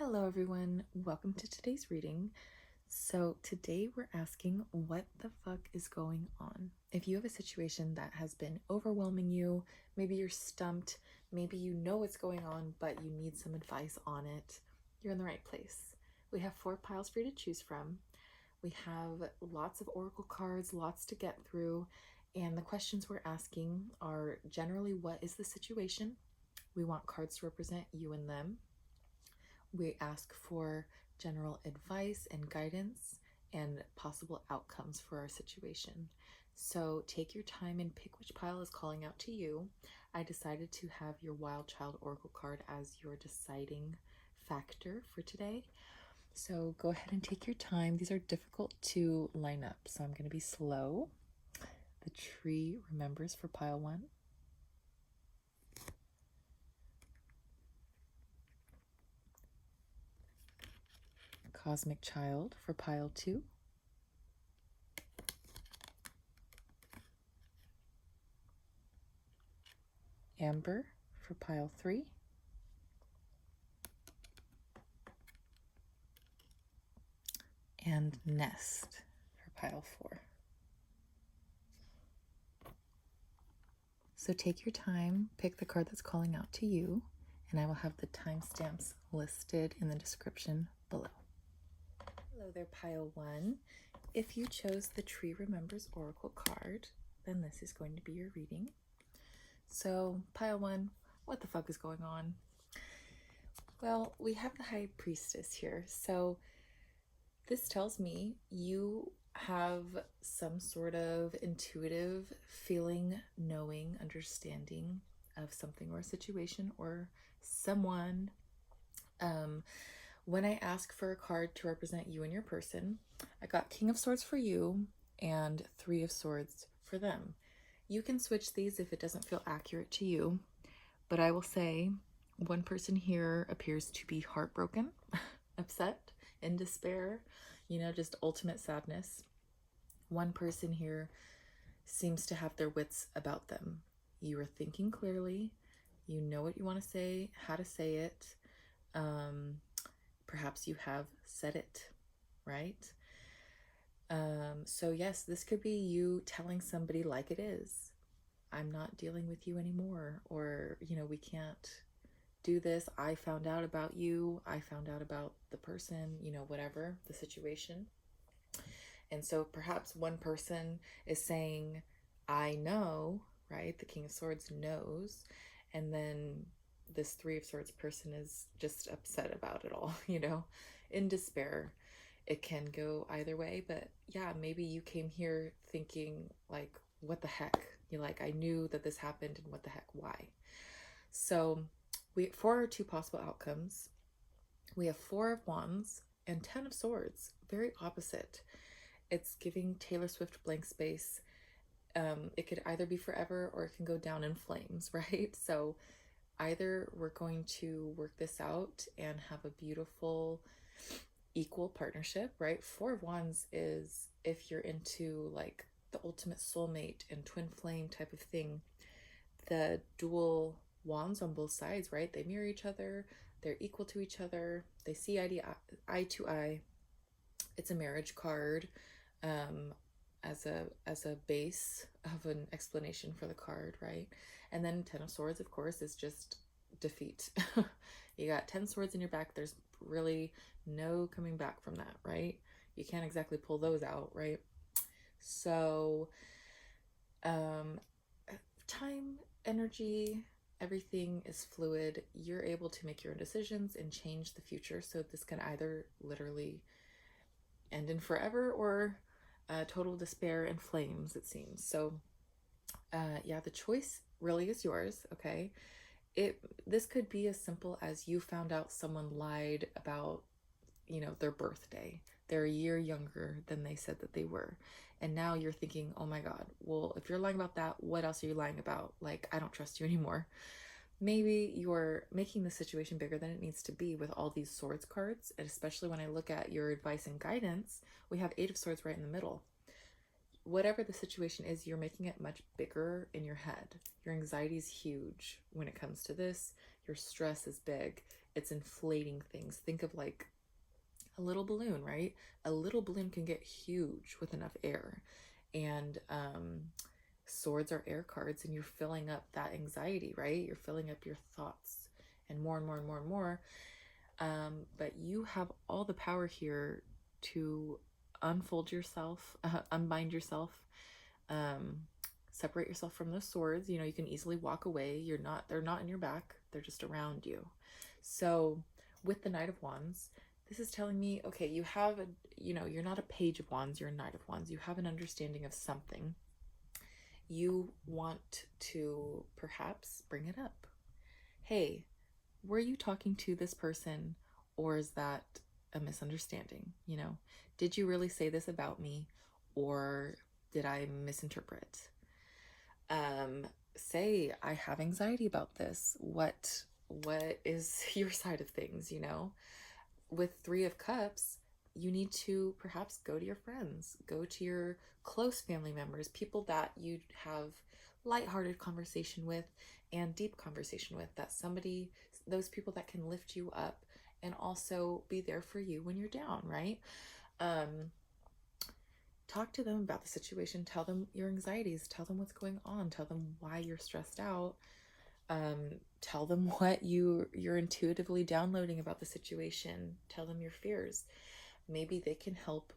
Hello everyone, welcome to today's reading. So today we're asking what the fuck is going on? If you have a situation that has been overwhelming you, maybe you're stumped, maybe you know what's going on, but you need some advice on it, you're in the right place. We have 4 piles for you to choose from. We have lots of oracle cards, lots to get through, and the questions we're asking are generally what is the situation? We want cards to represent you and them. We ask for general advice and guidance and possible outcomes for our situation. So take your time and pick which pile is calling out to you. I decided to have your Wild Child Oracle card as your deciding factor for today. So go ahead and take your time. These are difficult to line up, so I'm going to be slow. The Tree Remembers for pile 1. Cosmic Child for pile 2. Amber for pile 3. And Nest for pile 4. So take your time, pick the card that's calling out to you, and I will have the timestamps listed in the description below. Hello there, pile 1. If you chose the Tree Remembers Oracle card, then this is going to be your reading. So, pile 1, what the fuck is going on? Well, we have the High Priestess here, so this tells me you have some sort of intuitive feeling, knowing, understanding of something or a situation or someone. When I ask for a card to represent you and your person, I got King of Swords for you and 3 of Swords for them. You can switch these if it doesn't feel accurate to you, but I will say one person here appears to be heartbroken, upset, in despair, just ultimate sadness. One person here seems to have their wits about them. You are thinking clearly, you know what you want to say, how to say it. Perhaps you have said it, right? So yes, this could be you telling somebody like it is. I'm not dealing with you anymore, or, we can't do this. I found out about you. I found out about the person, whatever the situation. And so perhaps one person is saying, I know, right? The King of Swords knows. And then this 3 of Swords person is just upset about it all, in despair. It can go either way, but yeah, maybe you came here thinking like, what the heck? You're like, I knew that this happened and what the heck, why? So for our 2 possible outcomes, we have 4 of Wands and 10 of Swords, very opposite. It's giving Taylor Swift blank space. It could either be forever or it can go down in flames, right? So either we're going to work this out and have a beautiful equal partnership, right? 4 of Wands is if you're into like the ultimate soulmate and twin flame type of thing, the dual wands on both sides, right? They mirror each other, they're equal to each other, they see eye to eye. It's a marriage card as a base of an explanation for the card, right? And then 10 of Swords, of course, is just defeat. You got 10 swords in your back. There's really no coming back from that, right? You can't exactly pull those out, right? So time, energy, everything is fluid. You're able to make your own decisions and change the future. So this can either literally end in forever or total despair and flames, it seems. So yeah, the choice really is yours, okay? This could be as simple as you found out someone lied about, their birthday. They're a year younger than they said that they were. And now you're thinking, oh my God, well, if you're lying about that, what else are you lying about? Like, I don't trust you anymore. Maybe you're making the situation bigger than it needs to be with all these Swords cards. And especially when I look at your advice and guidance, we have 8 of Swords right in the middle. Whatever the situation is, you're making it much bigger in your head. Your anxiety is huge when it comes to this. Your stress is big. It's inflating things. Think of like a little balloon, right? A little balloon can get huge with enough air. And swords are air cards, and you're filling up that anxiety, right? You're filling up your thoughts and more and more and more and more. But you have all the power here to unfold yourself, unbind yourself, separate yourself from those swords. You know, you can easily walk away. They're not in your back. They're just around you. So with the Knight of Wands, this is telling me, okay, you have you're not a Page of Wands, you're a Knight of Wands. You have an understanding of something. You want to perhaps bring it up. Hey, were you talking to this person, or is that a misunderstanding? You know, did you really say this about me, or did I misinterpret? Say, I have anxiety about this. What is your side of things, you know? With Three of Cups, you need to perhaps go to your friends, go to your close family members, people that you have lighthearted conversation with and deep conversation with, those people that can lift you up and also be there for you when you're down, right? Talk to them about the situation. Tell them your anxieties. Tell them what's going on. Tell them why you're stressed out. Tell them what you're intuitively downloading about the situation. Tell them your fears. Maybe they can help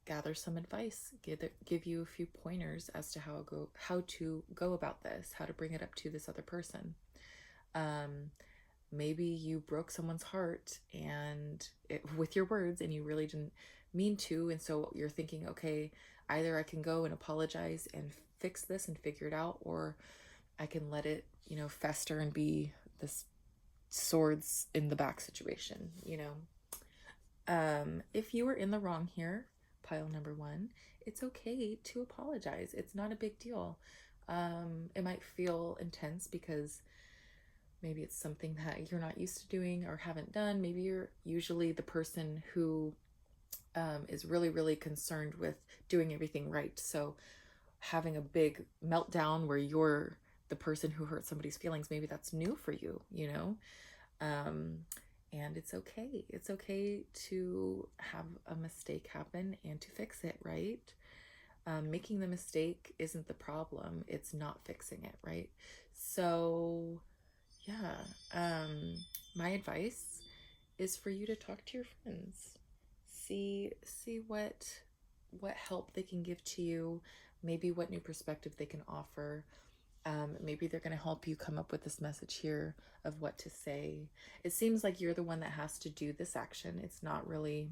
gather some advice, give you a few pointers as to how to go about this, how to bring it up to this other person. Maybe you broke someone's heart with your words, and you really didn't mean to, and so you're thinking, okay, either I can go and apologize and fix this and figure it out, or I can let it, fester and be this swords in the back situation, If you were in the wrong here, pile number 1, it's okay to apologize. It's not a big deal. It might feel intense because maybe it's something that you're not used to doing or haven't done. Maybe you're usually the person who is really, really concerned with doing everything right. So having a big meltdown where you're the person who hurt somebody's feelings, maybe that's new for you, and it's okay. It's okay to have a mistake happen and to fix it, right? Making the mistake isn't the problem. It's not fixing it, right? So yeah, my advice is for you to talk to your friends. See what help they can give to you, maybe what new perspective they can offer. Maybe they're going to help you come up with this message here of what to say. It seems like you're the one that has to do this action. It's not really,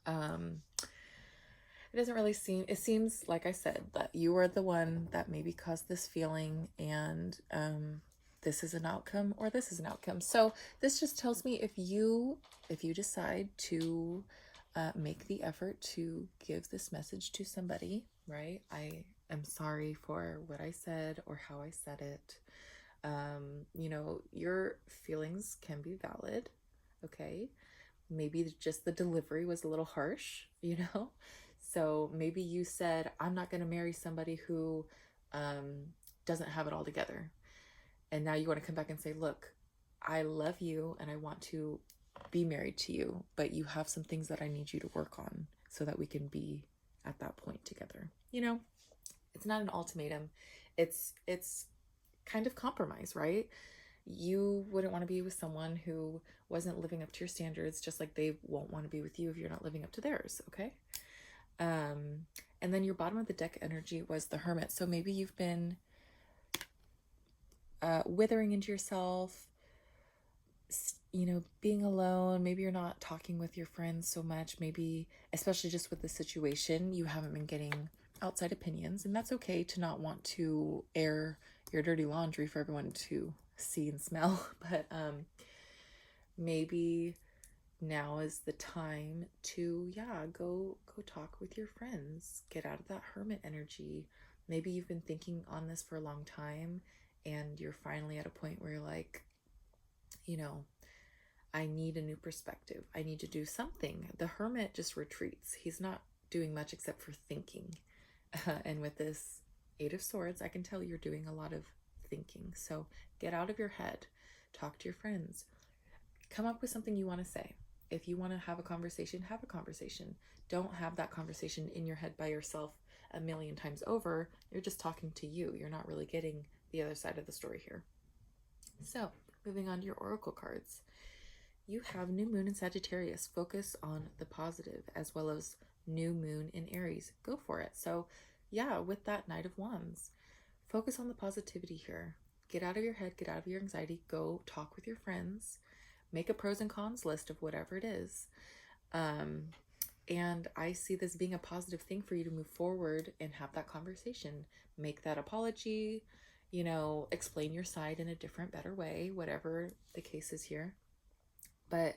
it doesn't really seem, it seems, like I said, that you are the one that maybe caused this feeling, and this is an outcome or this is an outcome. So this just tells me if you decide to make the effort to give this message to somebody, right? I'm sorry for what I said or how I said it. Your feelings can be valid, okay? Maybe just the delivery was a little harsh, So maybe you said, I'm not going to marry somebody who doesn't have it all together. And now you want to come back and say, look, I love you and I want to be married to you, but you have some things that I need you to work on so that we can be at that point together. It's not an ultimatum. It's kind of compromise, right? You wouldn't want to be with someone who wasn't living up to your standards, just like they won't want to be with you if you're not living up to theirs, okay? And then your bottom of the deck energy was the Hermit. So maybe you've been withering into yourself, being alone. Maybe you're not talking with your friends so much. Maybe, especially just with the situation, you haven't been getting outside opinions, and that's okay to not want to air your dirty laundry for everyone to see and smell. But maybe now is the time to go talk with your friends. Get out of that Hermit energy. Maybe you've been thinking on this for a long time, and you're finally at a point where you're like, I need a new perspective. I need to do something. The Hermit just retreats. He's not doing much except for thinking. And with this 8 of Swords, I can tell you're doing a lot of thinking. So get out of your head. talk to your friends. Come up with something you want to say. If you want to have a conversation, have a conversation. Don't have that conversation in your head by yourself a million times over. You're just talking to you. You're not really getting the other side of the story here. So, moving on to your oracle cards. You have new moon in Sagittarius. Focus on the positive, as well as new moon in Aries. Go for it. So, yeah, with that Knight of Wands, focus on the positivity here. Get out of your head, get out of your anxiety, go talk with your friends, make a pros and cons list of whatever it is. And I see this being a positive thing for you to move forward and have that conversation. Make that apology, explain your side in a different, better way, whatever the case is here. But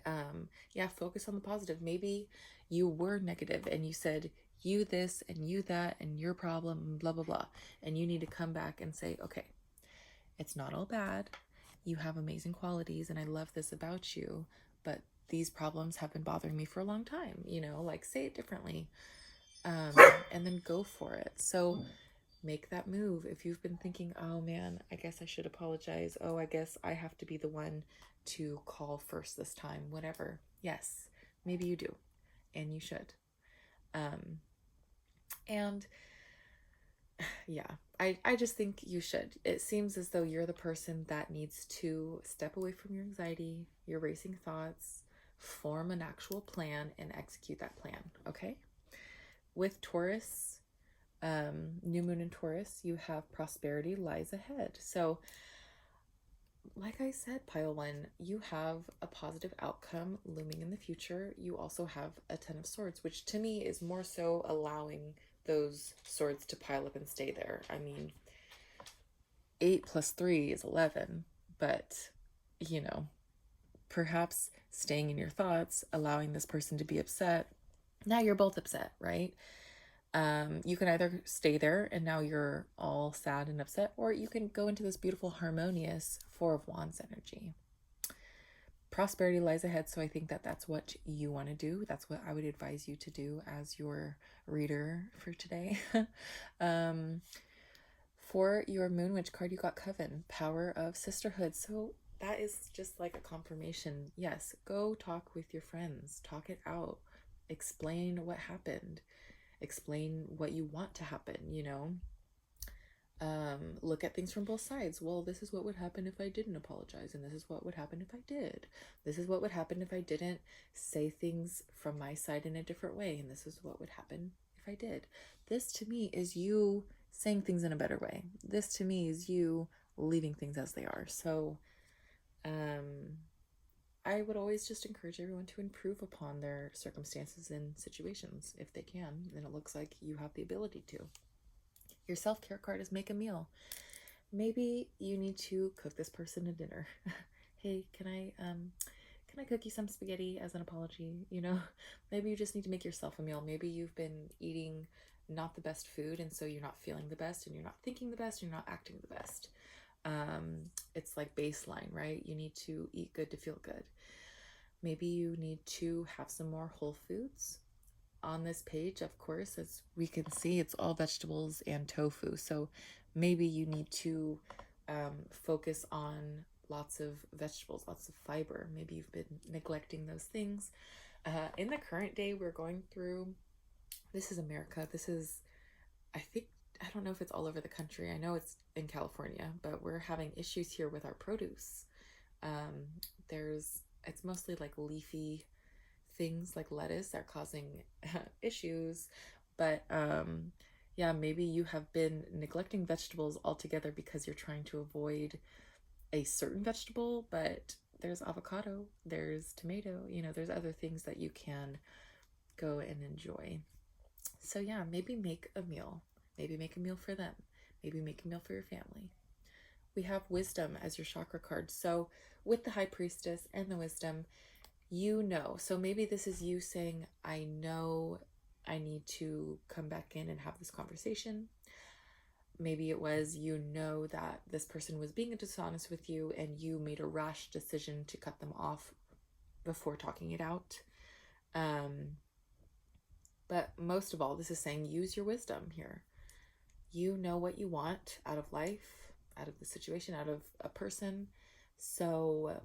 yeah, focus on the positive. Maybe you were negative and you said you this and you that and your problem, blah, blah, blah. And you need to come back and say, okay, it's not all bad. You have amazing qualities and I love this about you, but these problems have been bothering me for a long time, like say it differently, and then go for it. So make that move. If you've been thinking, oh man, I guess I should apologize. Oh, I guess I have to be the one to call first this time, whatever. Yes, maybe you do, and you should. And yeah, I just think you should. It seems as though you're the person that needs to step away from your anxiety, your racing thoughts, form an actual plan and execute that plan, okay? With Taurus, new moon in Taurus, you have prosperity lies ahead. So like I said, pile one, you have a positive outcome looming in the future. You also have a 10 of swords, which to me is more so allowing those swords to pile up and stay there. I mean, 8 plus 3 is 11, but perhaps staying in your thoughts, allowing this person to be upset. Now you're both upset, right? You can either stay there and now you're all sad and upset, or you can go into this beautiful harmonious 4 of Wands energy. Prosperity lies ahead, so I think that that's what you want to do. That's what I would advise you to do as your reader for today. For your Moon Witch card, you got Coven, power of sisterhood. So that is just like a confirmation. Yes, go talk with your friends, talk it out, explain what happened. Explain what you want to happen, look at things from both sides. Well, this is what would happen if I didn't apologize, and this is what would happen if I did. This is what would happen if I didn't say things from my side in a different way, and this is what would happen if I did. This to me is you saying things in a better way. This to me is you leaving things as they are. So I would always just encourage everyone to improve upon their circumstances and situations if they can, and it looks like you have the ability to. Your self-care card is make a meal. Maybe you need to cook this person a dinner. Hey, can I cook you some spaghetti as an apology? Maybe you just need to make yourself a meal. Maybe you've been eating not the best food, and so you're not feeling the best, and you're not thinking the best, and you're not acting the best. It's like baseline, right? You need to eat good to feel good. Maybe you need to have some more whole foods. On this page, of course, as we can see, it's all vegetables and tofu. So maybe you need to focus on lots of vegetables, lots of fiber. Maybe you've been neglecting those things. In the current day we're going through, this is America. This is, I don't know if it's all over the country. I know it's in California, but we're having issues here with our produce. It's mostly like leafy things like lettuce are causing issues, but yeah, maybe you have been neglecting vegetables altogether because you're trying to avoid a certain vegetable, but there's avocado, there's tomato, there's other things that you can go and enjoy. So yeah, maybe make a meal. Maybe make a meal for them. Maybe make a meal for your family. We have wisdom as your chakra card. So with the high priestess and the wisdom, so maybe this is you saying, I know I need to come back in and have this conversation. Maybe it was, that this person was being dishonest with you and you made a rash decision to cut them off before talking it out. But most of all, this is saying use your wisdom here. You know what you want out of life, out of the situation, out of a person. So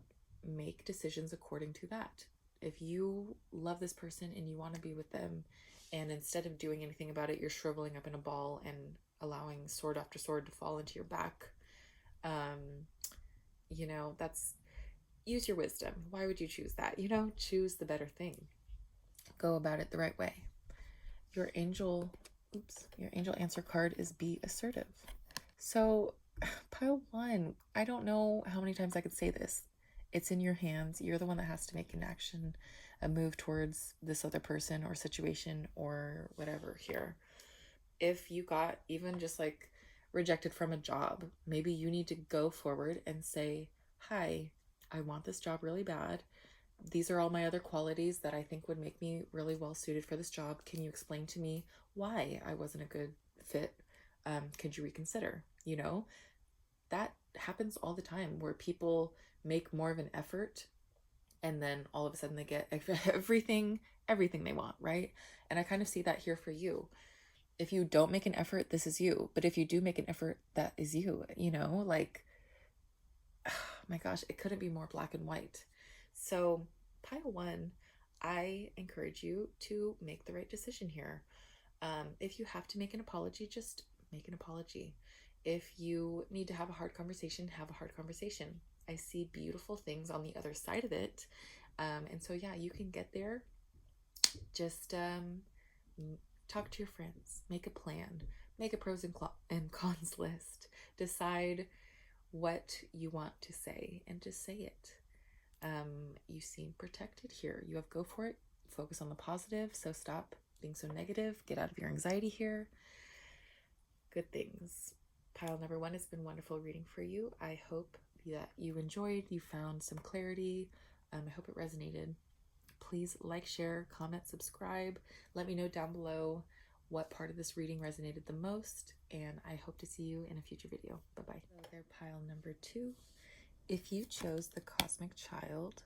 make decisions according to that. If you love this person and you want to be with them, and instead of doing anything about it, you're shriveling up in a ball and allowing sword after sword to fall into your back, um, that's, use your wisdom. Why would you choose that? Choose the better thing. Go about it the right way. Your angel, your angel answer card is be assertive. So, pile one, I don't know how many times I could say this. It's in your hands. You're the one that has to make an action, a move towards this other person or situation or whatever here. If you got even just like rejected from a job, maybe you need to go forward and say, hi, I want this job really bad. These are all my other qualities that I think would make me really well suited for this job. Can you explain to me why I wasn't a good fit? Could you reconsider? That happens all the time where people make more of an effort and then all of a sudden they get everything they want, right? And I kind of see that here for you. If you don't make an effort, this is you. But if you do make an effort, that is you, like, oh my gosh, it couldn't be more black and white. So pile one, I encourage you to make the right decision here. If you have to make an apology, just make an apology. If you need to have a hard conversation, have a hard conversation. I see beautiful things on the other side of it. And so, yeah, you can get there. Just talk to your friends, make a plan, make a pros and cons list, decide what you want to say, and just say it. You seem protected here. You have go for it. Focus on the positive. So stop being so negative. Get out of your anxiety here. Good things. Pile number one, has been wonderful reading for you. I hope that you enjoyed, you found some clarity. I hope it resonated. Please like, share, comment, subscribe. Let me know down below what part of this reading resonated the most, and I hope to see you in a future video. Bye-bye. So there, pile number two. If you chose the Cosmic Child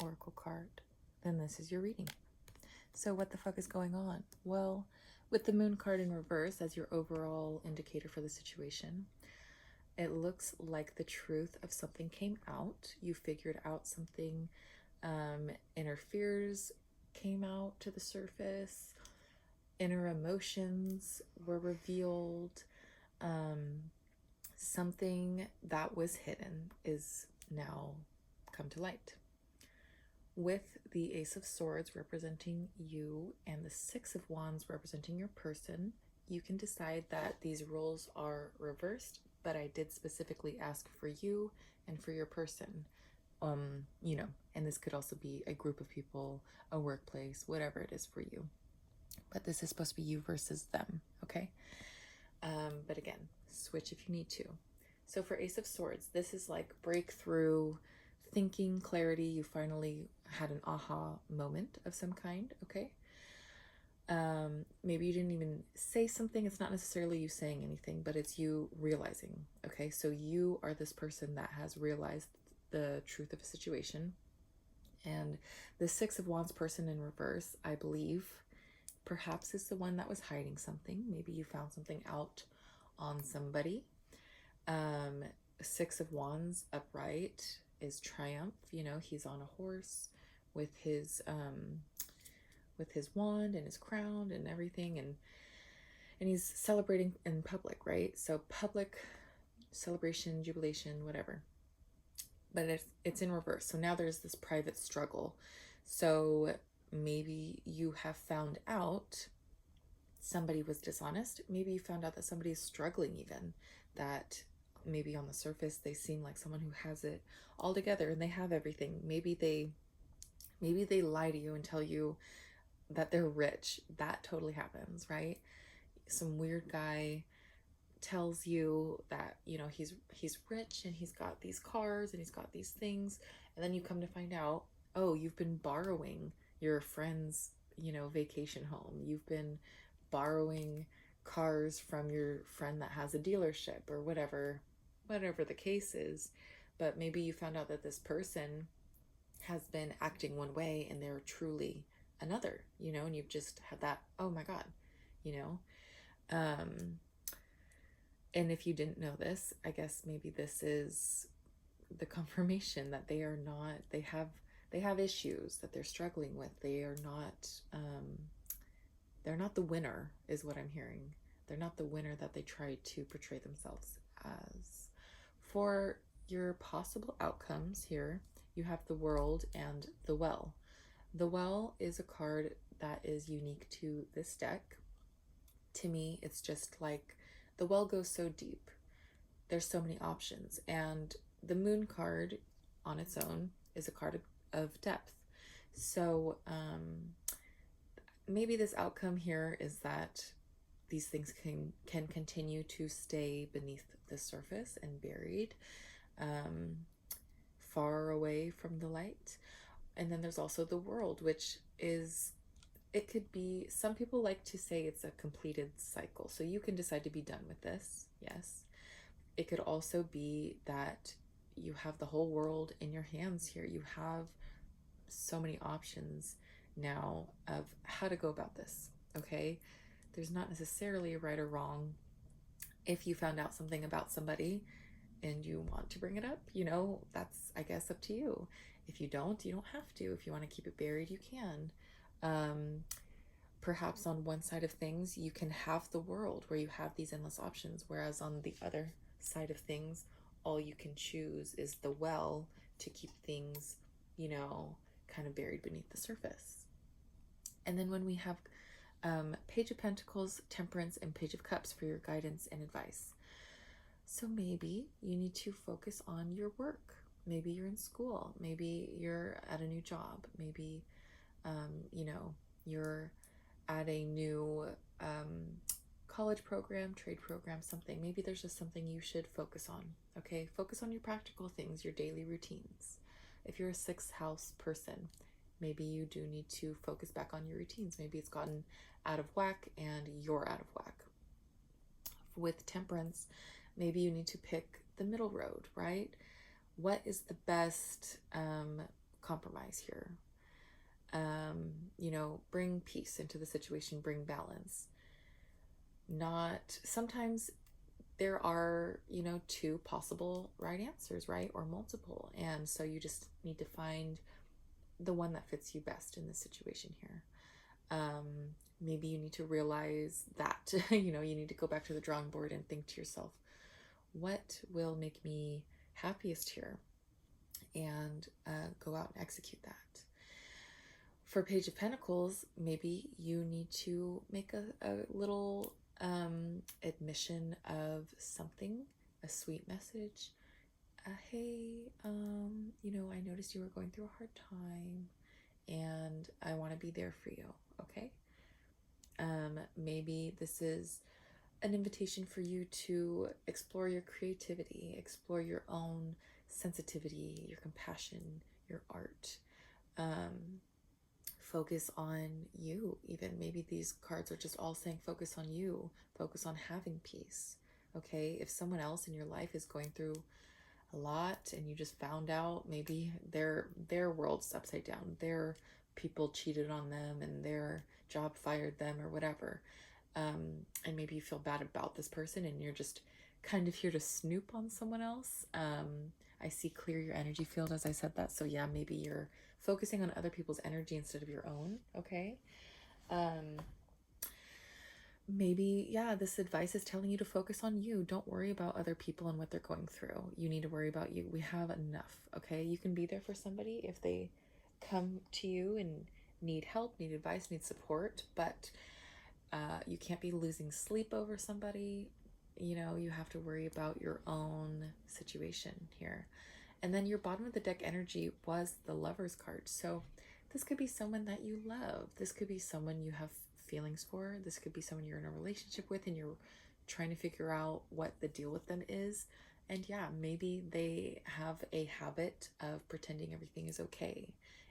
Oracle card, then this is your reading. So what the fuck is going on? Well, with the Moon card in reverse as your overall indicator for the situation, it looks like the truth of something came out. You figured out something. Inner fears came out to the surface. Inner emotions were revealed. Something that was hidden is now come to light. With the Ace of Swords representing you and the Six of Wands representing your person, you can decide that these roles are reversed, but I did specifically ask for you and for your person. And this could also be a group of people, a workplace, whatever it is for you. But this is supposed to be you versus them, okay? But again, switch if you need to. So for Ace of Swords, this is like breakthrough, thinking, clarity. You finally had an aha moment of some kind, okay? Maybe you didn't even say something. It's not necessarily you saying anything, but it's you realizing, okay? So you are this person that has realized the truth of a situation. And the Six of Wands person in reverse, I believe, perhaps is the one that was hiding something. Maybe you found something out on somebody. Six of Wands upright is triumph. He's on a horse with his wand and his crown and everything, and he's celebrating in public, right? So public celebration, jubilation, whatever. But it's in reverse. So now there's this private struggle. So maybe you have found out somebody was dishonest. Maybe you found out that somebody's struggling, even that maybe on the surface they seem like someone who has it all together and they have everything. Maybe they lie to you and tell you that they're rich. That totally happens, right? Some weird guy tells you that he's rich and he's got these cars and he's got these things, and then you come to find out, oh, you've been borrowing your friend's vacation home. You've been borrowing cars from your friend that has a dealership or whatever the case is. But maybe you found out that this person has been acting one way and they're truly another, and you've just had that, oh my god, and if you didn't know this, I guess maybe this is the confirmation that they are not, they have issues that they're struggling with. They're not the winner, is what I'm hearing. They're not the winner that they try to portray themselves as. For your possible outcomes here, you have the World and the Well. The Well is a card that is unique to this deck. To me, it's just like the well goes so deep. There's so many options. And the Moon card on its own is a card of depth. So maybe this outcome here is that these things can continue to stay beneath the surface and buried, far away from the light. And then there's also the World, which is, it could be, some people like to say it's a completed cycle. So you can decide to be done with this, yes. It could also be that you have the whole world in your hands here. You have so many options now of how to go about this, okay? There's not necessarily a right or wrong. If you found out something about somebody and you want to bring it up, you know, that's, I guess, up to you. If you don't have to. If you want to keep it buried, you can. Perhaps on one side of things, you can have the World where you have these endless options, whereas on the other side of things, all you can choose is the Well to keep things, you know, kind of buried beneath the surface. And then when we have Page of Pentacles, Temperance, and Page of Cups for your guidance and advice. So maybe you need to focus on your work. Maybe you're in school. Maybe you're at a new job. Maybe, you know, you're at a new college program, trade program, something. Maybe there's just something you should focus on, okay? Focus on your practical things, your daily routines. If you're a 6th house person, maybe you do need to focus back on your routines. Maybe it's gotten out of whack and you're out of whack. With Temperance, maybe you need to pick the middle road, right? What is the best compromise here? You know, bring peace into the situation, bring balance. Not, sometimes there are, you know, 2 possible right answers, right? Or multiple. And so you just need to find the one that fits you best in this situation here. Maybe you need to realize that, you know, you need to go back to the drawing board and think to yourself, what will make me happiest here? And go out and execute that. For Page of Pentacles, maybe you need to make a little admission of something, a sweet message. Hey, you know, I noticed you were going through a hard time and I want to be there for you, okay? Maybe this is an invitation for you to explore your creativity, explore your own sensitivity, your compassion, your art. Focus on you. Even maybe these cards are just all saying focus on you, focus on having peace, okay? If someone else in your life is going through a lot and you just found out maybe their world's upside down, their people cheated on them and their job fired them or whatever, and maybe you feel bad about this person and you're just kind of here to snoop on someone else. I see clear your energy field as I said that. So yeah, maybe you're focusing on other people's energy instead of your own, okay? Maybe, yeah, this advice is telling you to focus on you. Don't worry about other people and what they're going through. You need to worry about you. We have enough, okay? You can be there for somebody if they come to you and need help, need advice, need support, but you can't be losing sleep over somebody. You know, you have to worry about your own situation here. And then your bottom of the deck energy was the Lover's card. So this could be someone that you love. This could be someone you have feelings for. This could be someone you're in a relationship with and you're trying to figure out what the deal with them is. And yeah, maybe they have a habit of pretending everything is okay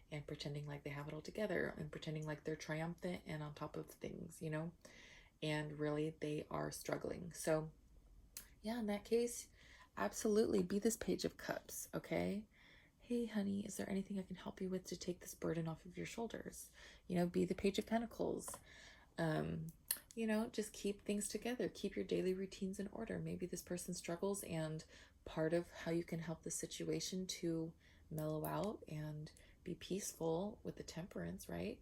and pretending like they have it all together and pretending like they're triumphant and on top of things, you know, and really they are struggling. So yeah, in that case, absolutely be this Page of Cups, okay? Hey, honey, is there anything I can help you with to take this burden off of your shoulders? You know, be the Page of Pentacles. You know, just keep things together. Keep your daily routines in order. Maybe this person struggles and part of how you can help the situation to mellow out and be peaceful with the temperance, right,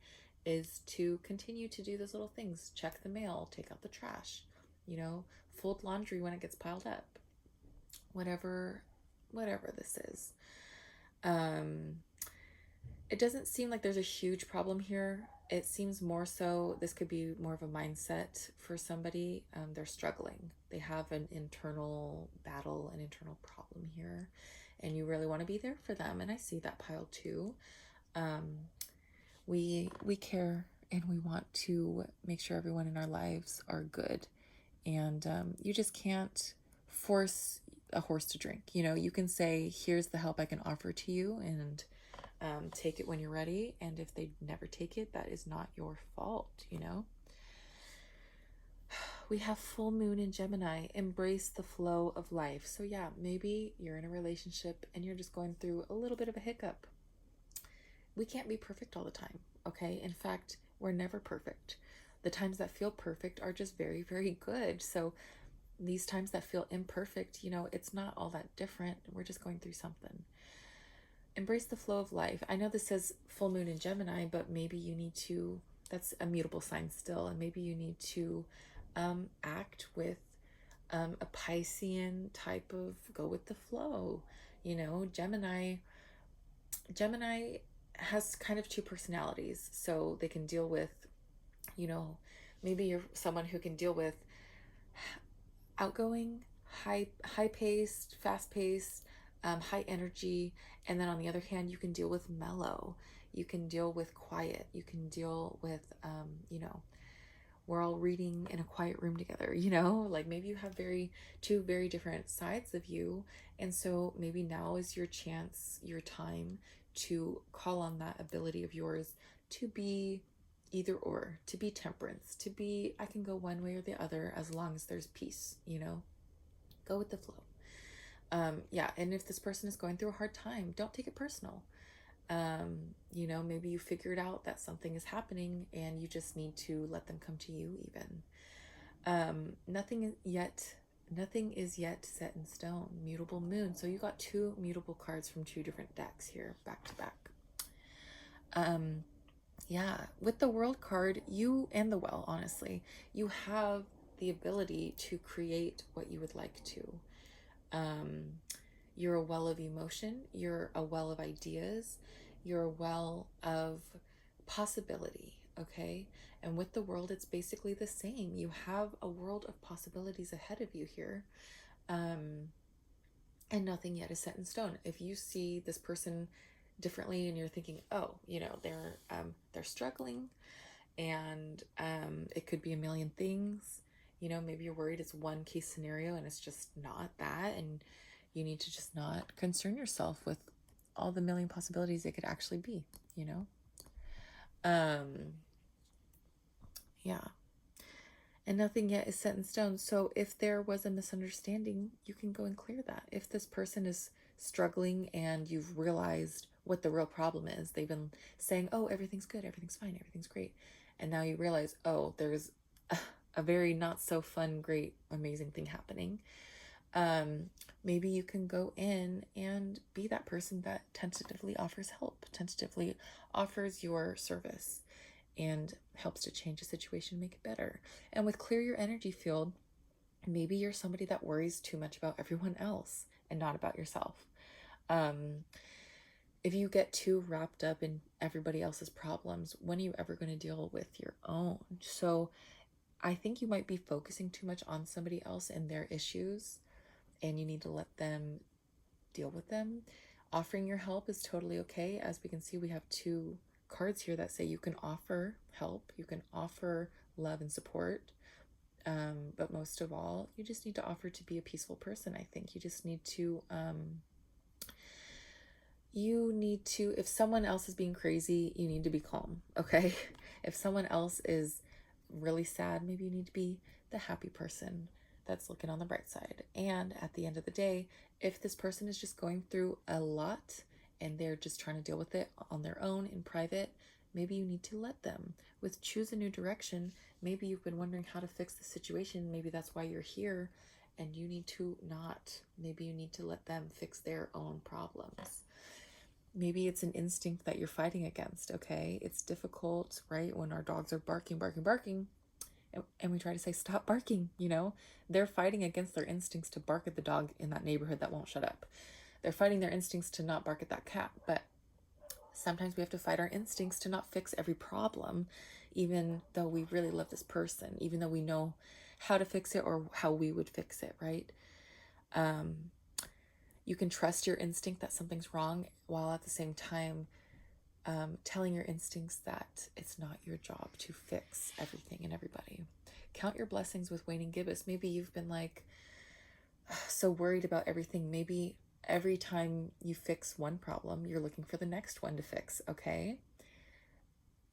is to continue to do those little things. Check the mail, take out the trash, you know, fold laundry when it gets piled up, whatever this is. It doesn't seem like there's a huge problem here. It seems more so this could be more of a mindset for somebody. They're struggling. They have an internal battle, an internal problem here, and you really want to be there for them. And I see that pile too. We care, and we want to make sure everyone in our lives are good. And you just can't force a horse to drink. You know, you can say, here's the help I can offer to you, and take it when you're ready. And if they never take it, that is not your fault, you know. We have full moon in Gemini. Embrace the flow of life. So yeah, maybe you're in a relationship and you're just going through a little bit of a hiccup. We can't be perfect all the time, okay? In fact, we're never perfect. The times that feel perfect are just very, very good. So these times that feel imperfect, you know, it's not all that different. We're just going through something. Embrace the flow of life. I know this says full moon in Gemini, but maybe you need to, that's a mutable sign still, and maybe you need to act with a Piscean type of go with the flow. You know, Gemini has kind of two personalities, so they can deal with, you know, maybe you're someone who can deal with outgoing, high paced, fast paced, high energy, and then on the other hand, you can deal with mellow, you can deal with quiet, you can deal with you know, we're all reading in a quiet room together, you know, like maybe you have two very different sides of you. And so maybe now is your chance, your time to call on that ability of yours to be either or, to be temperance, to be, I can go one way or the other as long as there's peace, you know, go with the flow. Yeah. And if this person is going through a hard time, don't take it personal. You know, maybe you figured out that something is happening and you just need to let them come to you even. Nothing is yet set in stone. Mutable moon. So you got two mutable cards from two different decks here, back to back. Yeah, with the World card, you and the Well, honestly, you have the ability to create what you would like to. You're a well of emotion, you're a well of ideas, you're a well of possibility, okay? And with the World, it's basically the same. You have a world of possibilities ahead of you here. And nothing yet is set in stone. If you see this person differently and you're thinking, oh, you know, they're struggling, and it could be a million things, you know, maybe you're worried it's one case scenario and it's just not that, and you need to just not concern yourself with all the million possibilities it could actually be, you know. Yeah. And nothing yet is set in stone. So if there was a misunderstanding, you can go and clear that. If this person is struggling and you've realized what the real problem is, they've been saying, oh, everything's good, everything's fine, everything's great. And now you realize, oh, there's a very not so fun, great, amazing thing happening. Maybe you can go in and be that person that tentatively offers help, tentatively offers your service, and helps to change the situation, make it better. And with clear your energy field, maybe you're somebody that worries too much about everyone else and not about yourself. If you get too wrapped up in everybody else's problems, when are you ever going to deal with your own? So I think you might be focusing too much on somebody else and their issues, and you need to let them deal with them. Offering your help is totally okay. As we can see, we have two cards here that say you can offer help, you can offer love and support, but most of all, you just need to offer to be a peaceful person. I think you just need to if someone else is being crazy, you need to be calm, okay? If someone else is really sad, maybe you need to be the happy person that's looking on the bright side. And at the end of the day, if this person is just going through a lot and they're just trying to deal with it on their own in private, maybe you need to let them. With choose a new direction, maybe you've been wondering how to fix the situation. Maybe that's why you're here. and you need to not. Maybe you need to let them fix their own problems. Maybe it's an instinct that you're fighting against, okay? It's difficult, right? When our dogs are barking, barking, barking, and we try to say, stop barking, you know? They're fighting against their instincts to bark at the dog in that neighborhood that won't shut up. They're fighting their instincts to not bark at that cat. But sometimes we have to fight our instincts to not fix every problem, even though we really love this person, even though we know how to fix it or how we would fix it, right? You can trust your instinct that something's wrong, while at the same time telling your instincts that it's not your job to fix everything and everybody. Count your blessings with waning gibbous. Maybe you've been like so worried about everything. Maybe every time you fix one problem, you're looking for the next one to fix, okay?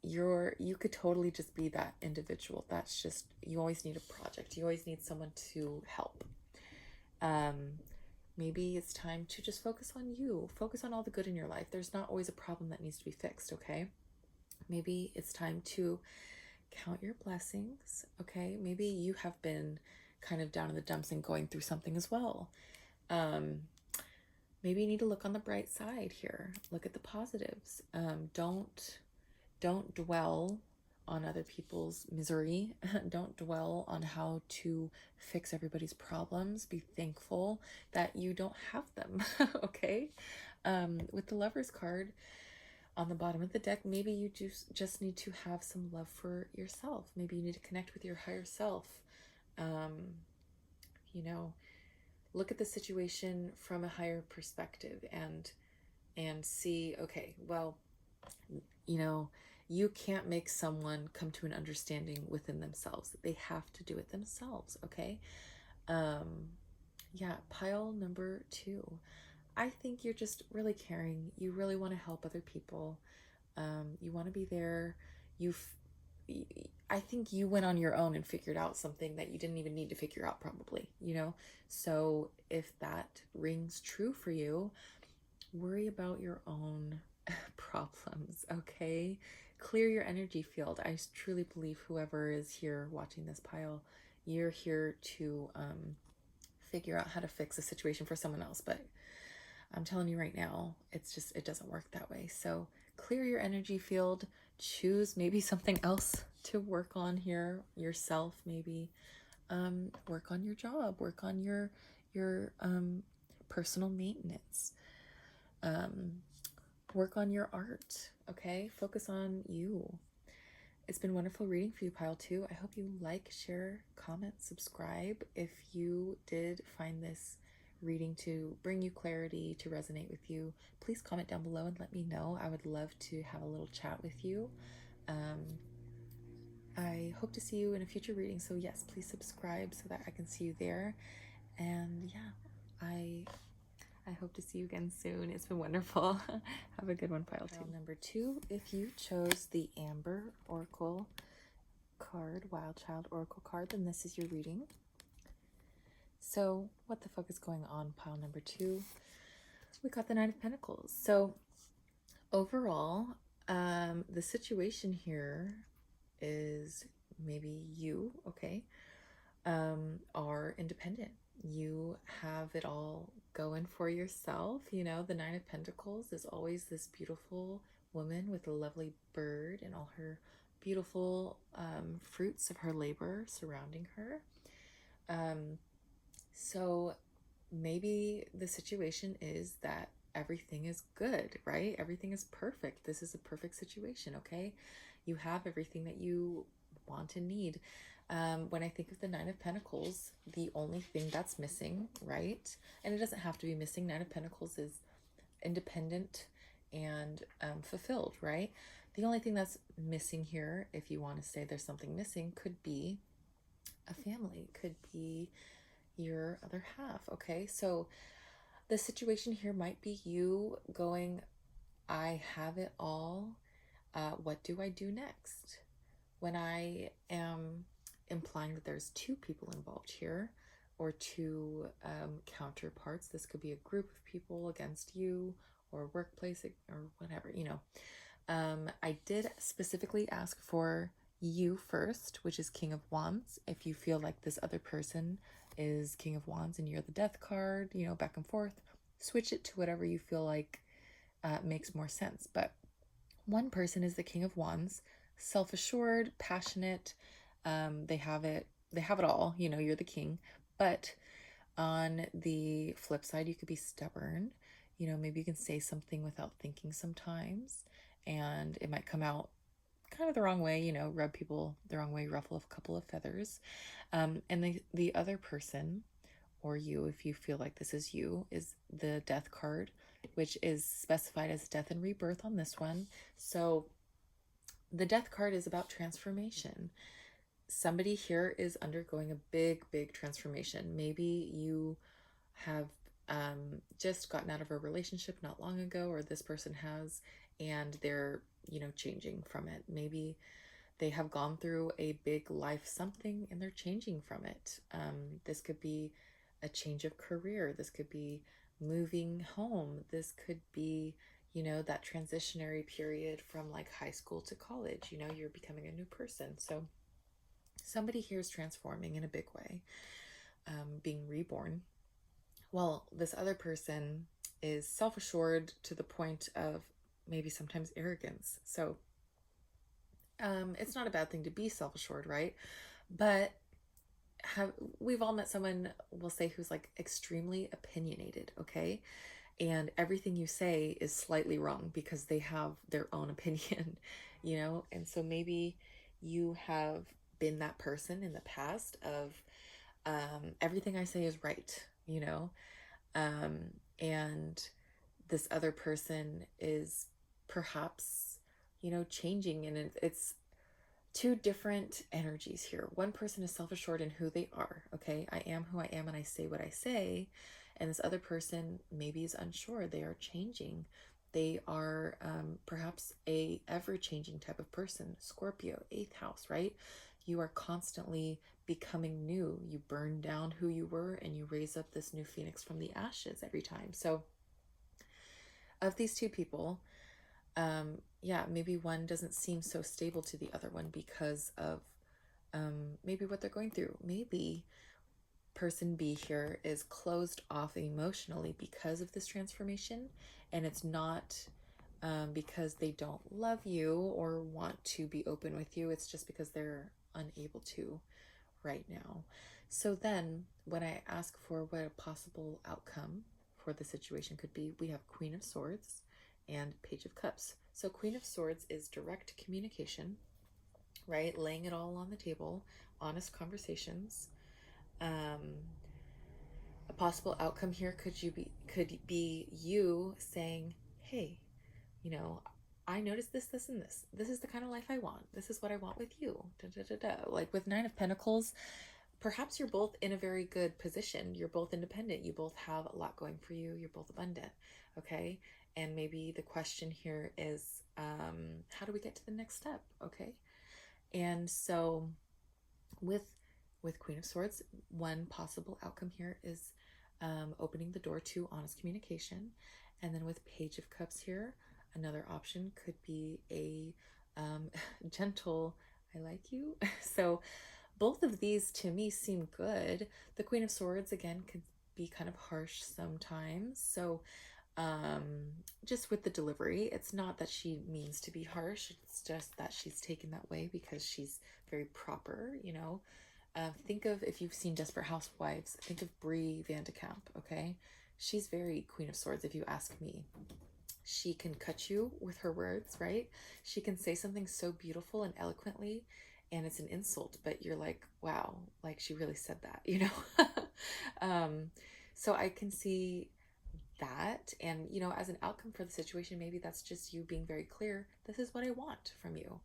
You could totally just be that individual. That's just, you always need a project. You always need someone to help. Maybe it's time to just focus on you. Focus on all the good in your life. There's not always a problem that needs to be fixed, okay? Maybe it's time to count your blessings, okay? Maybe you have been kind of down in the dumps and going through something as well. Maybe you need to look on the bright side here. Look at the positives. Don't dwell on other people's misery. Don't dwell on how to fix everybody's problems. Be thankful that you don't have them, okay? With the Lover's card on the bottom of the deck, maybe you just need to have some love for yourself. Maybe you need to connect with your higher self. You know, look at the situation from a higher perspective and see, okay, well, you know, you can't make someone come to an understanding within themselves. They have to do it themselves, okay? Yeah, pile number 2. I think you're just really caring. You really want to help other people. You want to be there. I think you went on your own and figured out something that you didn't even need to figure out, probably, you know? So if that rings true for you, worry about your own problems, okay? Clear your energy field. I truly believe whoever is here watching this pile, you're here to figure out how to fix a situation for someone else. But I'm telling you right now, it doesn't work that way. So clear your energy field. Choose maybe something else to work on here, yourself maybe. Work on your job. Work on your personal maintenance. Work on your art, okay? Focus on you. It's been wonderful reading for you, Pile 2. I hope you like, share, comment, subscribe. If you did find this reading to bring you clarity, to resonate with you, please comment down below and let me know. I would love to have a little chat with you. I hope to see you in a future reading, so yes, please subscribe so that I can see you there. And yeah, I hope to see you again soon. It's been wonderful. Have a good one, Pile 2. Number 2, if you chose the Amber Oracle card, Wild Child Oracle card, then this is your reading. So what the fuck is going on, pile number 2? We got the Knight of Pentacles. So overall, the situation here is maybe you, okay, are independent. You have it all going for yourself. You know, the Nine of Pentacles is always this beautiful woman with a lovely bird and all her beautiful fruits of her labor surrounding her. So maybe the situation is that everything is good, right? Everything is perfect. This is a perfect situation, okay? You have everything that you want and need. When I think of the Nine of Pentacles, the only thing that's missing, right? And it doesn't have to be missing. Nine of Pentacles is independent and fulfilled, right? The only thing that's missing here, if you want to say there's something missing, could be a family, could be your other half, okay? So the situation here might be you going, I have it all. What do I do next? When I am implying that there's 2 people involved here, or 2 counterparts, this could be a group of people against you, or a workplace, or whatever, you know. I did specifically ask for you first, which is King of Wands. If you feel like this other person is King of Wands and you're the Death card, you know, back and forth, switch it to whatever you feel like makes more sense. But one person is the King of Wands, self-assured, passionate. They have it. They have it all. You know, you're the king. But on the flip side, you could be stubborn. You know, maybe you can say something without thinking sometimes, and it might come out kind of the wrong way. You know, rub people the wrong way, ruffle a couple of feathers. And the other person, or you, if you feel like this is you, is the Death card, which is specified as death and rebirth on this one. So the Death card is about transformation. Somebody here is undergoing a big transformation. Maybe you have just gotten out of a relationship not long ago, or this person has, and they're, you know, changing from it. Maybe they have gone through a big life something and they're changing from it. This could be a change of career. This could be moving home. This could be, you know, that transitionary period from like high school to college. You know, you're becoming a new person. So somebody here is transforming in a big way, being reborn. Well, this other person is self-assured to the point of maybe sometimes arrogance. So it's not a bad thing to be self-assured, right? But we've all met someone, we'll say, who's like extremely opinionated, okay? And everything you say is slightly wrong because they have their own opinion, you know? And so maybe you have been that person in the past of everything I say is right, you know? And this other person is perhaps, you know, changing, and it's two different energies here. One person is self-assured in who they are. Okay, I am who I am and I say what I say. And this other person maybe is unsure. They are changing. They are perhaps a ever-changing type of person. Scorpio, 8th house, right? You are constantly becoming new. You burn down who you were and you raise up this new phoenix from the ashes every time. So of these two people, yeah, maybe one doesn't seem so stable to the other one because of maybe what they're going through. Maybe person B here is closed off emotionally because of this transformation, and it's not because they don't love you or want to be open with you. It's just because they're unable to right now. So then when I ask for what a possible outcome for the situation could be, we have Queen of Swords and Page of Cups. So Queen of Swords is direct communication, right? Laying it all on the table, honest conversations. A possible outcome here could be you saying, hey, you know, I noticed this, this, and this. This is the kind of life I want. This is what I want with you. Da, da, da, da. Like with Nine of Pentacles, perhaps you're both in a very good position. You're both independent. You both have a lot going for you. You're both abundant. Okay. And maybe the question here is, how do we get to the next step? Okay. And so with Queen of Swords, one possible outcome here is opening the door to honest communication. And then with Page of Cups here, another option could be a gentle, I like you. So both of these to me seem good. The Queen of Swords, again, could be kind of harsh sometimes. So just with the delivery, it's not that she means to be harsh. It's just that she's taken that way because she's very proper, you know. Think of, if you've seen Desperate Housewives, think of Brie Vandekamp, okay? She's very Queen of Swords, if you ask me. She can cut you with her words, right? She can say something so beautiful and eloquently, and it's an insult, but you're like, wow, like she really said that, you know? So I can see that, and you know, as an outcome for the situation, maybe that's just you being very clear, this is what I want from you.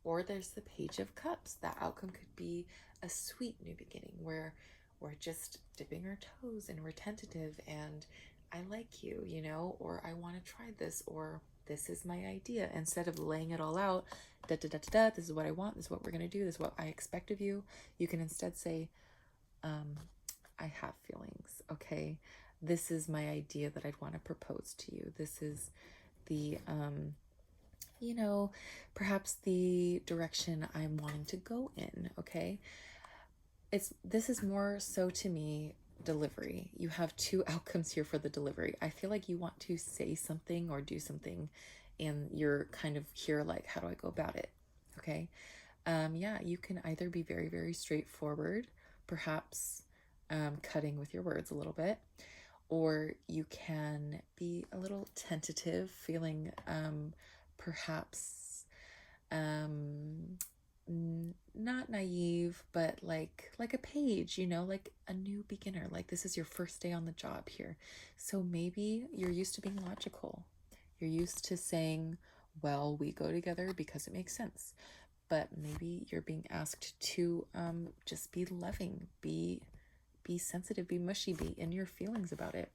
Or there's the Page of Cups. That outcome could be a sweet new beginning where we're just dipping our toes and we're tentative and I like you, you know, or I want to try this, or this is my idea. Instead of laying it all out, da da da da da, this is what I want, this is what we're going to do, this is what I expect of you. You can instead say, I have feelings, okay? This is my idea that I'd want to propose to you. This is the, perhaps the direction I'm wanting to go in, okay? This is more so to me delivery. You have two outcomes here for the delivery. I feel like you want to say something or do something, and you're kind of here like, how do I go about it? Okay. Yeah, you can either be very, very straightforward, perhaps cutting with your words a little bit, or you can be a little tentative, feeling perhaps um, not naive, but like a page, like a new beginner. Like this is your first day on the job here, so maybe you're used to being logical. You're used to saying, "Well, we go together because it makes sense." But maybe you're being asked to just be loving, be sensitive, be mushy, be in your feelings about it.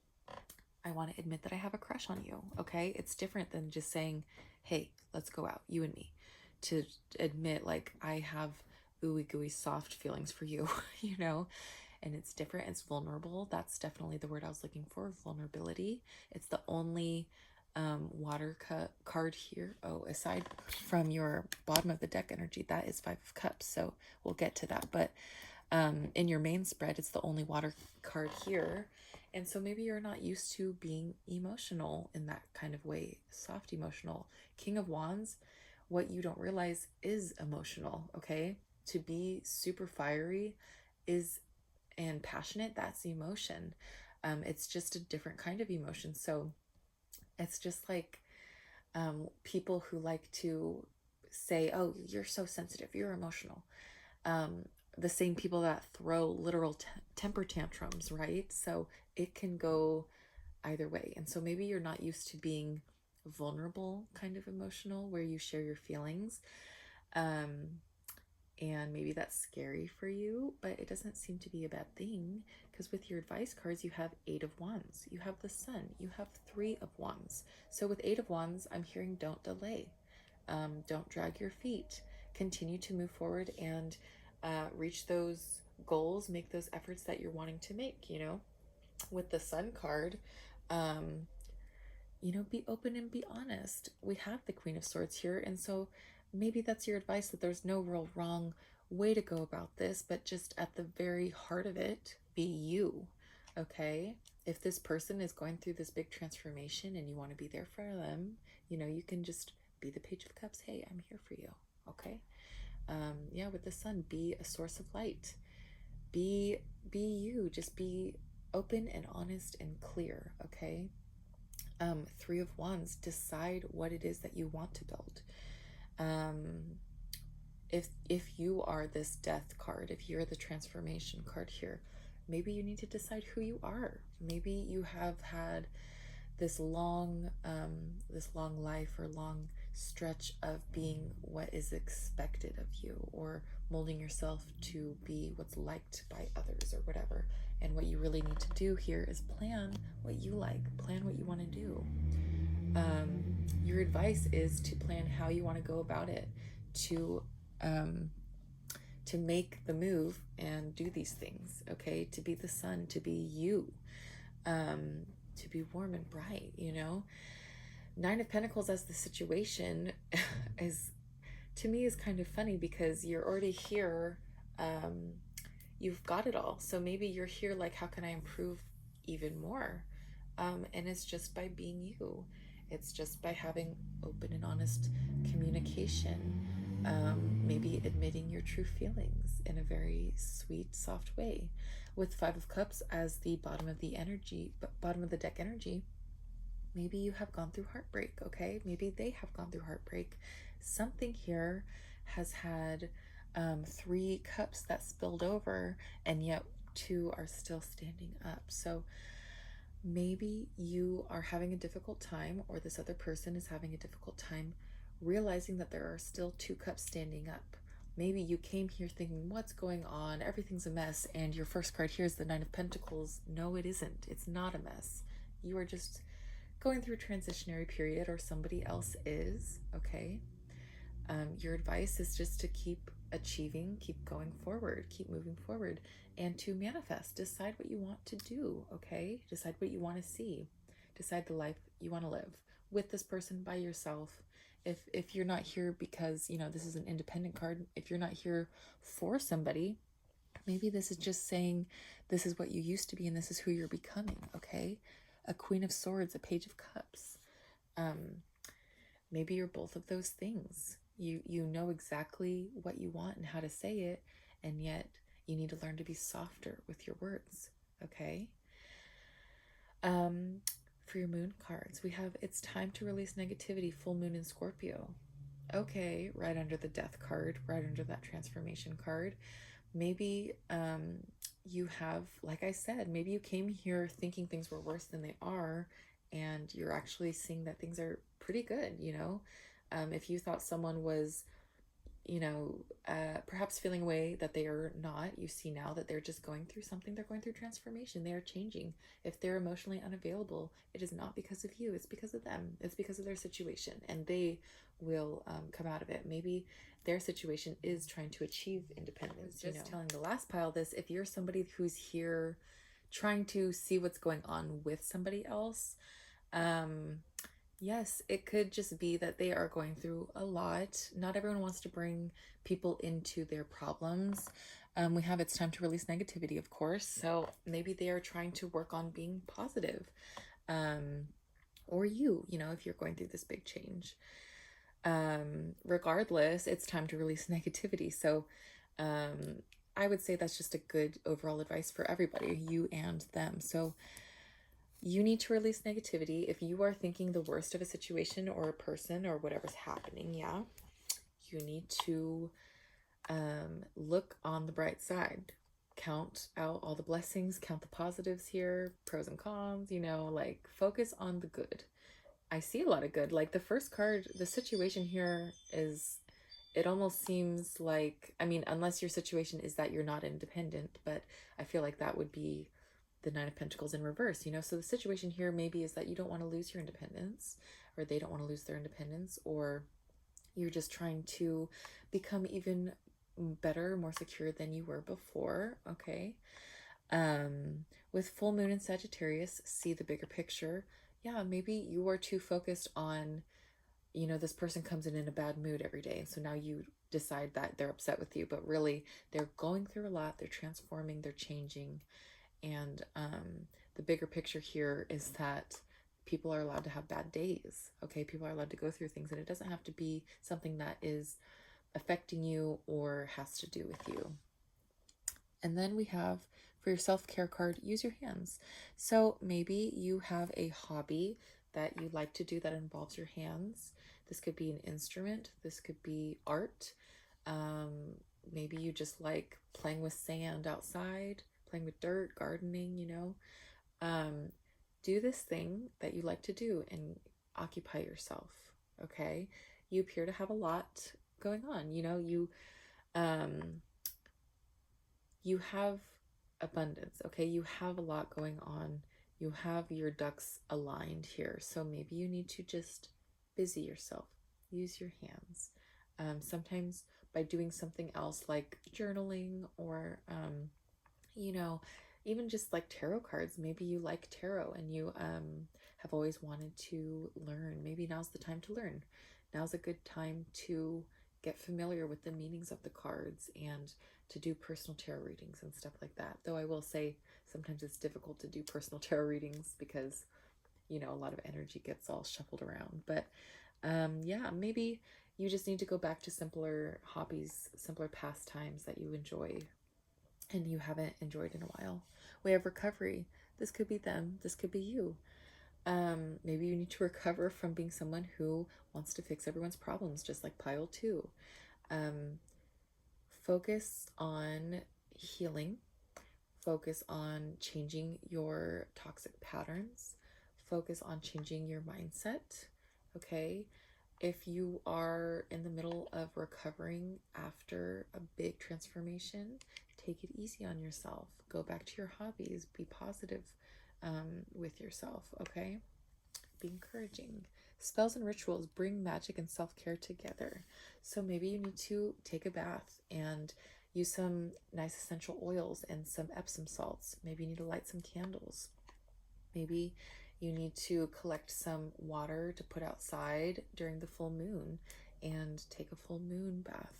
I want to admit that I have a crush on you, okay? It's different than just saying, hey, let's go out, you and me. To admit, like, I have ooey gooey soft feelings for you, And it's different, it's vulnerable. That's definitely the word I was looking for, vulnerability. It's the only water card here. Oh, aside from your bottom of the deck energy, that is 5 of Cups, so we'll get to that. But in your main spread, it's the only water card here. And so maybe you're not used to being emotional in that kind of way, soft emotional. King of Wands, what you don't realize is emotional, okay? To be super fiery is and passionate, that's emotion. It's just a different kind of emotion. So it's just like people who like to say, oh, you're so sensitive, you're emotional. The same people that throw literal temper tantrums, right? So it can go either way. And so maybe you're not used to being vulnerable, kind of emotional, where you share your feelings. And maybe that's scary for you, but it doesn't seem to be a bad thing, because with your advice cards, you have 8 of Wands, you have the Sun, you have 3 of Wands. So with 8 of Wands, I'm hearing don't delay, don't drag your feet, continue to move forward and reach those goals, make those efforts that you're wanting to make. With the Sun card, be open and be honest. We have the Queen of Swords here, and so maybe that's your advice, that there's no real wrong way to go about this, but just at the very heart of it, be you, okay? If this person is going through this big transformation and you want to be there for them, you can just be the Page of Cups. Hey, I'm here for you, okay? Yeah, with the Sun, be a source of light. Be you. Just be open and honest and clear, okay? 3 of Wands, decide what it is that you want to build. If you are this Death card, if you're the transformation card here, maybe you need to decide who you are. Maybe you have had this long life or long stretch of being what is expected of you, or molding yourself to be what's liked by others or whatever. And what you really need to do here is plan what you like, plan what you want to do. Your advice is to plan how you want to go about it, to make the move and do these things, okay? To be the Sun, to be you, to be warm and bright, 9 of Pentacles as the situation is, to me, is kind of funny, because you're already here. You've got it all. So maybe you're here like, how can I improve even more? And it's just by being you. It's just by having open and honest communication. Maybe admitting your true feelings in a very sweet, soft way. With 5 of Cups as the bottom of the deck energy, maybe you have gone through heartbreak, okay? Maybe they have gone through heartbreak. Something here has had 3 cups that spilled over, and yet 2 are still standing up. So maybe you are having a difficult time, or this other person is having a difficult time realizing that there are still 2 cups standing up. Maybe you came here thinking, what's going on? Everything's a mess. And your first card here is the 9 of Pentacles. No, it isn't. It's not a mess. You are just going through a transitionary period, or somebody else is, okay? Your advice is just to keep achieving, keep going forward, keep moving forward, and to manifest. Decide what you want to do, okay? Decide what you want to see. Decide the life you want to live with this person, by yourself, If you're not here because, you know, this is an independent card, if you're not here for somebody, maybe this is just saying this is what you used to be and this is who you're becoming, okay? A Queen of Swords, a Page of Cups. Maybe you're both of those things. You know exactly what you want and how to say it, and yet you need to learn to be softer with your words, okay? For your moon cards, we have it's time to release negativity, full moon in Scorpio. Okay, right under the death card, right under that transformation card. Maybe you have, like I said, maybe you came here thinking things were worse than they are, and you're actually seeing that things are pretty good, you know? If you thought someone was, you know, perhaps feeling a way that they are not, you see now that they're just going through something. They're going through transformation. They are changing. If they're emotionally unavailable, it is not because of you. It's because of them. It's because of their situation, and they will come out of it. Maybe their situation is trying to achieve independence. Just telling the last pile this, if you're somebody who's here trying to see what's going on with somebody else, yes, it could just be that they are going through a lot. Not everyone wants to bring people into their problems. We have it's time to release negativity, of course. So maybe they are trying to work on being positive. Or you know, if you're going through this big change. Regardless, it's time to release negativity. So I would say that's just a good overall advice for everybody, you and them. So you need to release negativity. If you are thinking the worst of a situation or a person or whatever's happening, yeah, you need to look on the bright side. Count out all the blessings, count the positives here, pros and cons, you know, like focus on the good. I see a lot of good. Like the first card, the situation here is, it almost seems like, I mean, unless your situation is that you're not independent, but I feel like that would be the Nine of Pentacles in reverse, you know? So the situation here maybe is that you don't want to lose your independence, or they don't want to lose their independence, or you're just trying to become even better, more secure than you were before, okay? With full moon in Sagittarius, see the bigger picture. Yeah, maybe you are too focused on, you know, this person comes in a bad mood every day. So now you decide that they're upset with you, but really they're going through a lot. They're transforming, they're changing. And the bigger picture here is that people are allowed to have bad days. Okay, people are allowed to go through things, and it doesn't have to be something that is affecting you or has to do with you. And then we have for your self-care card, use your hands. So maybe you have a hobby that you like to do that involves your hands. This could be an instrument. This could be art. Maybe you just like playing with sand outside, playing with dirt, gardening, you know. Do this thing that you like to do and occupy yourself, okay? You appear to have a lot going on, you know, you have abundance, okay? You have a lot going on. You have your ducks aligned here. So maybe you need to just busy yourself. Use your hands. Sometimes by doing something else like journaling or, you know, even just like tarot cards. Maybe you like tarot and you have always wanted to learn. Maybe now's the time to learn. Now's a good time to get familiar with the meanings of the cards and to do personal tarot readings and stuff like that. Though I will say sometimes it's difficult to do personal tarot readings because, you know, a lot of energy gets all shuffled around. But yeah, maybe you just need to go back to simpler hobbies, simpler pastimes that you enjoy and you haven't enjoyed in a while. Way of recovery. This could be them. This could be you. Maybe you need to recover from being someone who wants to fix everyone's problems, just like pile 2. Focus on healing. Focus on changing your toxic patterns. Focus on changing your mindset, okay? If you are in the middle of recovering after a big transformation, take it easy on yourself. Go back to your hobbies. Be positive with yourself, okay? Be encouraging. Spells and rituals bring magic and self-care together. So maybe you need to take a bath and use some nice essential oils and some Epsom salts. Maybe you need to light some candles. Maybe You need to collect some water to put outside during the full moon and take a full moon bath.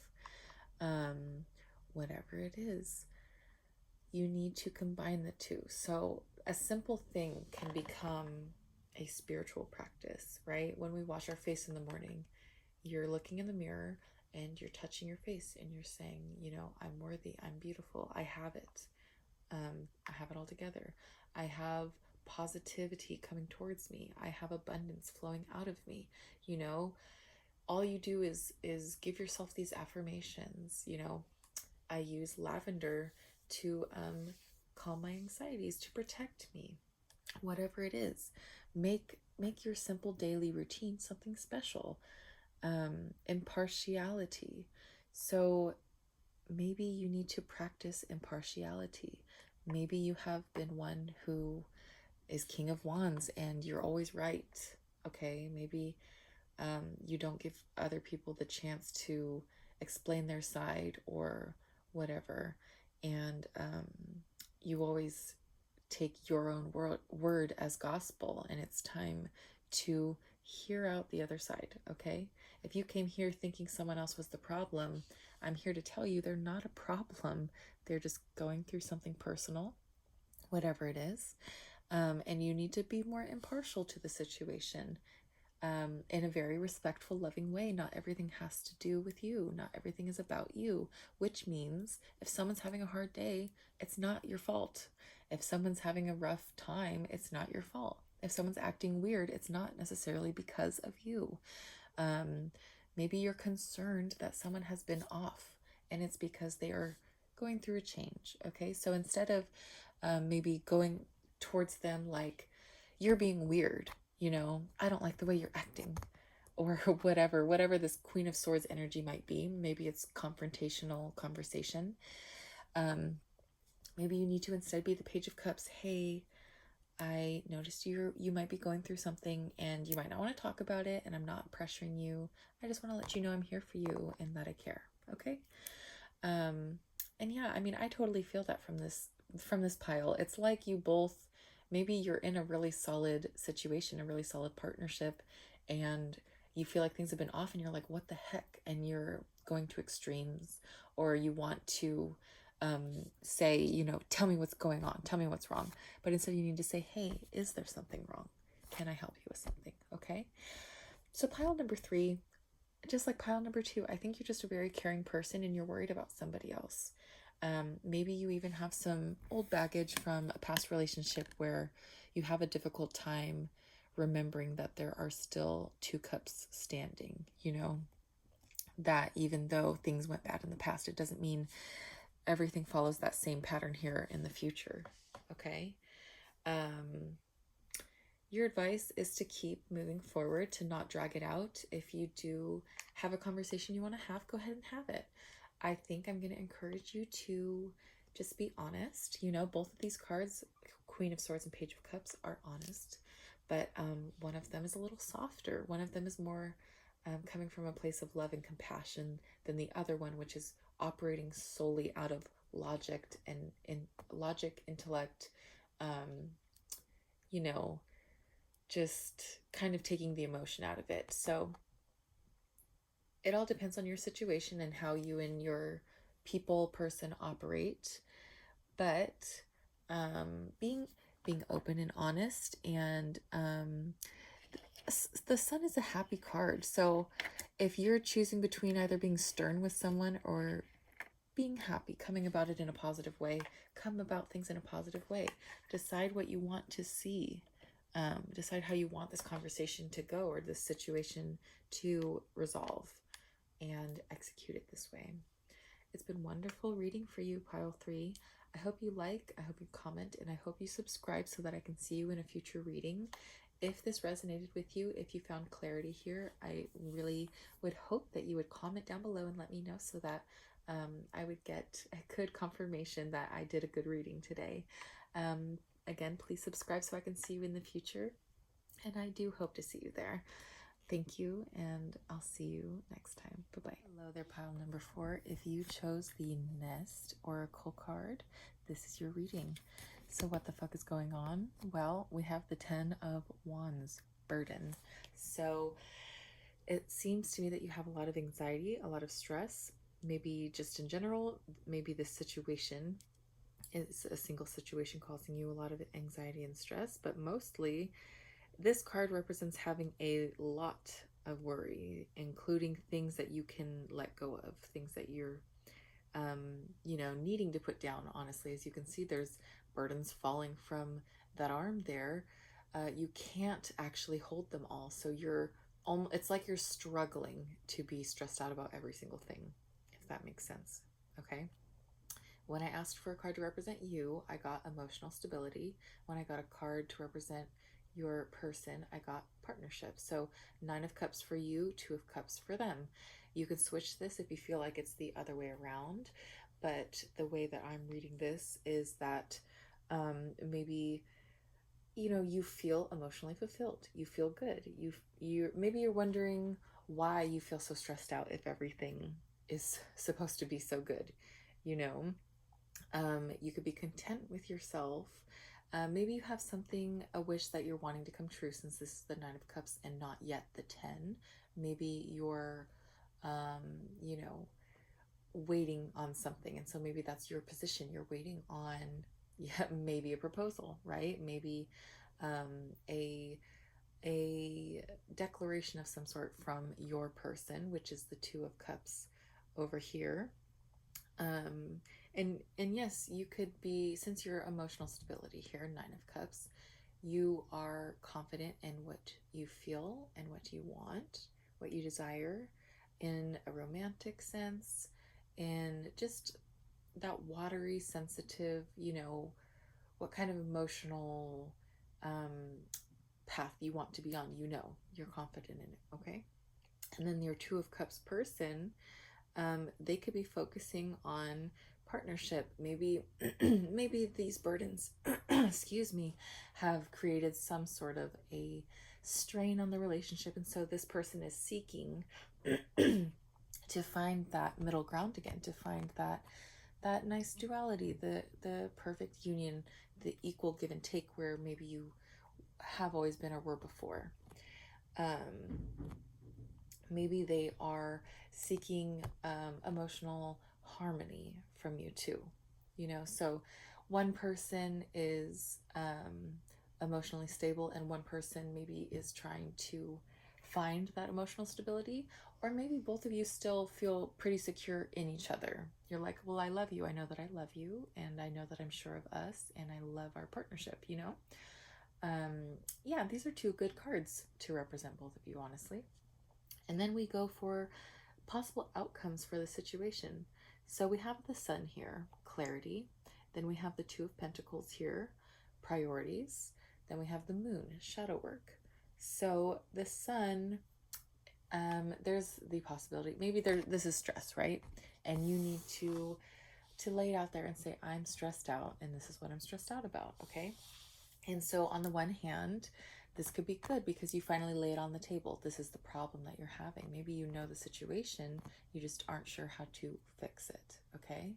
Whatever it is, you need to combine the two. So a simple thing can become a spiritual practice, right? When we wash our face in the morning, you're looking in the mirror and you're touching your face and you're saying, you know, I'm worthy, I'm beautiful, I have it. I have it all together. I have positivity coming towards me. I have abundance flowing out of me. You know, all you do is give yourself these affirmations. You know, I use lavender to calm my anxieties, to protect me. Whatever it is, make your simple daily routine something special. Impartiality. So maybe you need to practice impartiality. Maybe you have been one who is King of Wands and you're always right. Okay, maybe you don't give other people the chance to explain their side or whatever. And you always take your own word as gospel, and it's time to hear out the other side, okay? If you came here thinking someone else was the problem, I'm here to tell you they're not a problem. They're just going through something personal, whatever it is. And you need to be more impartial to the situation in a very respectful, loving way. Not everything has to do with you. Not everything is about you, which means if someone's having a hard day, it's not your fault. If someone's having a rough time, it's not your fault. If someone's acting weird, it's not necessarily because of you. Maybe you're concerned that someone has been off and it's because they are going through a change. Okay, so instead of maybe going towards them like, you're being weird, you know, I don't like the way you're acting, or whatever this Queen of Swords energy might be. Maybe it's confrontational conversation. Maybe you need to instead be the Page of Cups. Hey, I noticed you might be going through something and you might not want to talk about it, and I'm not pressuring you. I just want to let you know I'm here for you and that I care. Okay. And yeah, I mean, I totally feel that from this pile. It's like you both, maybe you're in a really solid situation, a really solid partnership, and you feel like things have been off and you're like, what the heck? And you're going to extremes, or you want to say, you know, tell me what's going on, tell me what's wrong. But instead you need to say, hey, is there something wrong? Can I help you with something? Okay. So pile number 3, just like pile number 2, I think you're just a very caring person and you're worried about somebody else. Maybe you even have some old baggage from a past relationship where you have a difficult time remembering that there are still 2 cups standing, you know, that even though things went bad in the past, it doesn't mean everything follows that same pattern here in the future. Okay. Your advice is to keep moving forward, to not drag it out. If you do have a conversation you want to have, go ahead and have it. I think I'm going to encourage you to just be honest. You know, both of these cards, Queen of Swords and Page of Cups, are honest, but one of them is a little softer. One of them is more coming from a place of love and compassion than the other one, which is operating solely out of logic and intellect, you know, just kind of taking the emotion out of it. So it all depends on your situation and how you and your person operate. But being open and honest, and the Sun is a happy card. So if you're choosing between either being stern with someone or being happy, coming about it in a positive way, come about things in a positive way. Decide what you want to see. Decide how you want this conversation to go or this situation to resolve, and execute it this way. It's been wonderful reading for you, pile 3. I hope you like, I hope you comment, and I hope you subscribe so that I can see you in a future reading. If this resonated with you, if you found clarity here, I really would hope that you would comment down below and let me know so that I would get a good confirmation that I did a good reading today. Again, please subscribe so I can see you in the future, and I do hope to see you there. Thank you, and I'll see you next time. Bye-bye. Hello there, pile number 4. If you chose the Nest Oracle card, this is your reading. So what the fuck is going on? Well, we have the 10 of Wands, burden. So it seems to me that you have a lot of anxiety, a lot of stress, maybe just in general. Maybe this situation is a single situation causing you a lot of anxiety and stress, but mostly this card represents having a lot of worry, including things that you can let go of, things that you're needing to put down. Honestly, as you can see, there's burdens falling from that arm there. You can't actually hold them all, so it's like you're struggling to be stressed out about every single thing, if that makes sense. Okay. When I asked for a card to represent you, I got emotional stability. When I got a card to represent your person, I got partnership. So 9 of Cups for you, 2 of Cups for them. You can switch this if you feel like it's the other way around, but the way that I'm reading this is that maybe you feel emotionally fulfilled. You feel good. Maybe you're wondering why you feel so stressed out if everything is supposed to be so good. You could be content with yourself. Maybe you have a wish that you're wanting to come true, since this is the 9 of Cups and not yet the 10. Maybe you're, waiting on something. And so maybe that's your position. You're waiting on, yeah, maybe a proposal, right? Maybe a declaration of some sort from your person, which is the 2 of Cups over here. And yes, you could be, since your emotional stability here, 9 of Cups, you are confident in what you feel and what you want, what you desire in a romantic sense, and just that watery, sensitive, what kind of emotional path you want to be on, you're confident in it, okay? And then your 2 of Cups person, they could be focusing on partnership. Maybe maybe these burdens excuse me, have created some sort of a strain on the relationship, and so this person is seeking to find that middle ground again, to find that nice duality, the perfect union, the equal give and take, where maybe you have always been or were before. Maybe they are seeking emotional harmony from you too. So one person is emotionally stable, and one person maybe is trying to find that emotional stability, or maybe both of you still feel pretty secure in each other. You're like, well, I love you. I know that I love you, and I know that I'm sure of us, and I love our partnership, Yeah, these are 2 good cards to represent both of you, honestly. And then we go for possible outcomes for the situation. So we have the Sun here, clarity. Then we have the 2 of Pentacles here, priorities. Then we have the Moon, shadow work. So the Sun, there's the possibility, maybe this is stress, right? And you need to lay it out there and say, I'm stressed out, and this is what I'm stressed out about, okay? And so on the one hand, this could be good because you finally lay it on the table. This is the problem that you're having. Maybe you know the situation, you just aren't sure how to fix it, okay?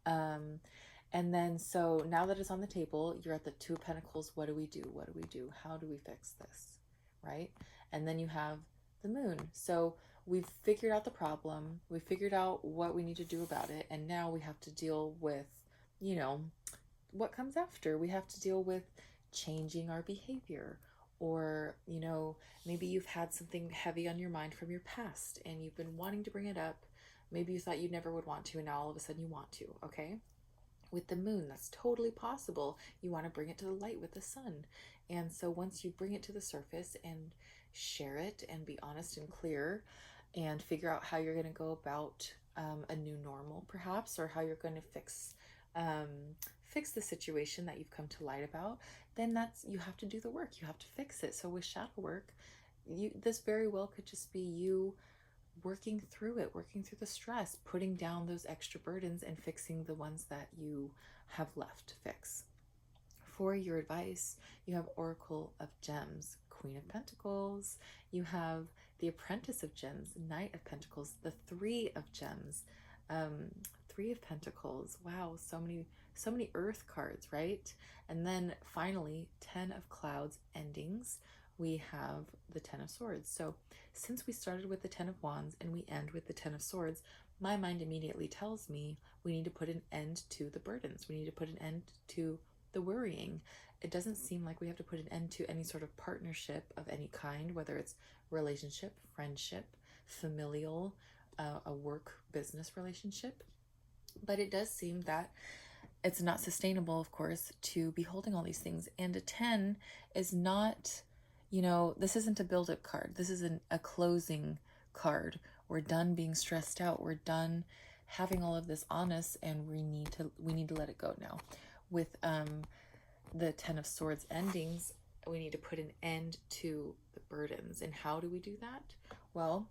And then, so now that it's on the table, you're at the 2 of Pentacles. What do we do? What do we do? How do we fix this, right? And then you have the Moon. So we've figured out the problem. We figured out what we need to do about it. And now we have to deal with, what comes after. We have to deal with changing our behavior, or maybe you've had something heavy on your mind from your past and you've been wanting to bring it up. Maybe you thought you never would want to, and now all of a sudden you want to, okay? With the Moon, that's totally possible. You want to bring it to the light with the Sun. And so once you bring it to the surface and share it and be honest and clear and figure out how you're going to go about a new normal, perhaps, or how you're going to fix the situation that you've come to light about, then you have to do the work. You have to fix it. So with shadow work, this very well could just be you working through it, working through the stress, putting down those extra burdens and fixing the ones that you have left to fix. For your advice, you have Oracle of Gems, Queen of Pentacles. You have the Apprentice of Gems, Knight of Pentacles, the 3 of Gems, Three of Pentacles. Wow, so many Earth cards, right? And then finally, Ten of Clouds endings. We have the Ten of Swords. So since we started with the Ten of Wands and we end with the Ten of Swords, my mind immediately tells me we need to put an end to the burdens. We need to put an end to the worrying. It doesn't seem like we have to put an end to any sort of partnership of any kind, whether it's relationship, friendship, familial, a work business relationship. But it does seem that it's not sustainable, of course, to be holding all these things. And a 10 is not, this isn't a build up card. This isn't a closing card. We're done being stressed out. We're done having all of this on us, and we need to let it go now. With the Ten of Swords endings, we need to put an end to the burdens. And how do we do that? Well,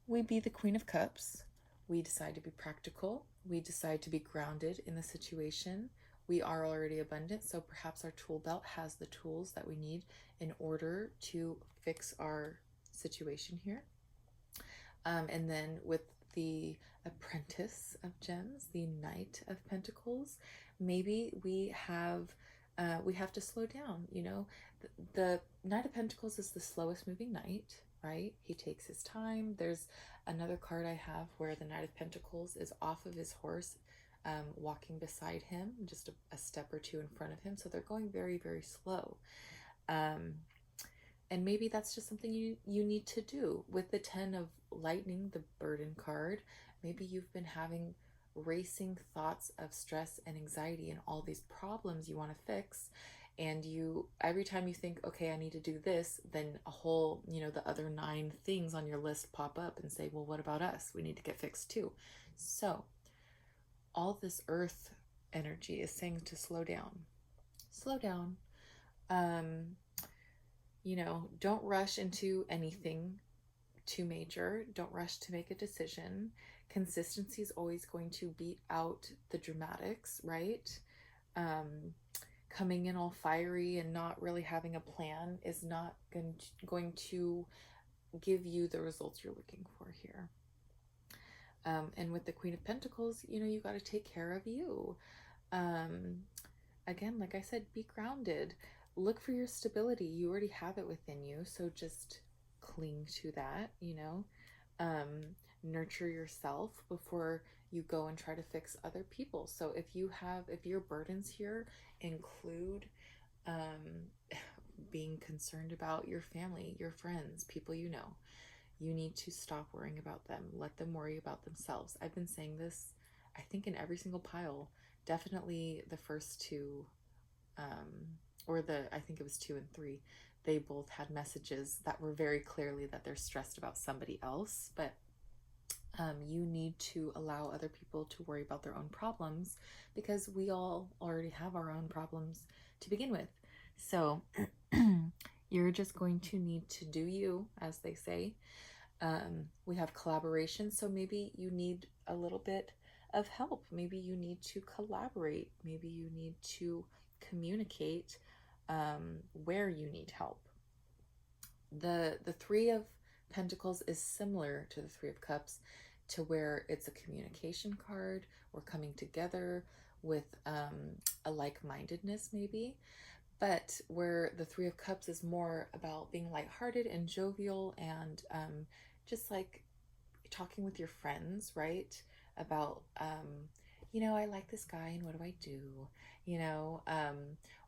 we be the Queen of Cups. We decide to be practical. We decide to be grounded in the situation. We are already abundant, so perhaps our tool belt has the tools that we need in order to fix our situation here. And then with the Apprentice of Gems, the Knight of Pentacles, maybe we have to slow down. The Knight of Pentacles is the slowest moving knight, right? He takes his time. There's another card I have where the Knight of Pentacles is off of his horse, walking beside him, just a step or two in front of him. So they're going very, very slow. And maybe that's just something you need to do. With the 10 of Lightning, the burden card, maybe you've been having racing thoughts of stress and anxiety and all these problems you want to fix. And every time you think, okay, I need to do this, then a whole, the other 9 things on your list pop up and say, well, what about us? We need to get fixed too. So all this earth energy is saying to slow down. Slow down. Don't rush into anything too major. Don't rush to make a decision. Consistency is always going to beat out the dramatics, right? Coming in all fiery and not really having a plan is not going to give you the results you're looking for here. And with the Queen of Pentacles, you got to take care of you. Again, like I said, be grounded. Look for your stability. You already have it within you, so just cling to that, nurture yourself before you go and try to fix other people. So if your burdens here include being concerned about your family, your friends, people you need to stop worrying about them. Let them worry about themselves. I've been saying this, I think, in every single pile. Definitely the first two, I think it was 2 and 3, they both had messages that were very clearly that they're stressed about somebody else. But you need to allow other people to worry about their own problems, because we all already have our own problems to begin with. So you're just going to need to do you, as they say. We have collaboration, so maybe you need a little bit of help. Maybe you need to collaborate. Maybe you need to communicate where you need help. The 3 of Pentacles is similar to the 3 of Cups, to where it's a communication card. We're coming together with a like-mindedness maybe. But where the 3 of Cups is more about being lighthearted and jovial and just like talking with your friends, right? About, I like this guy and what do I do?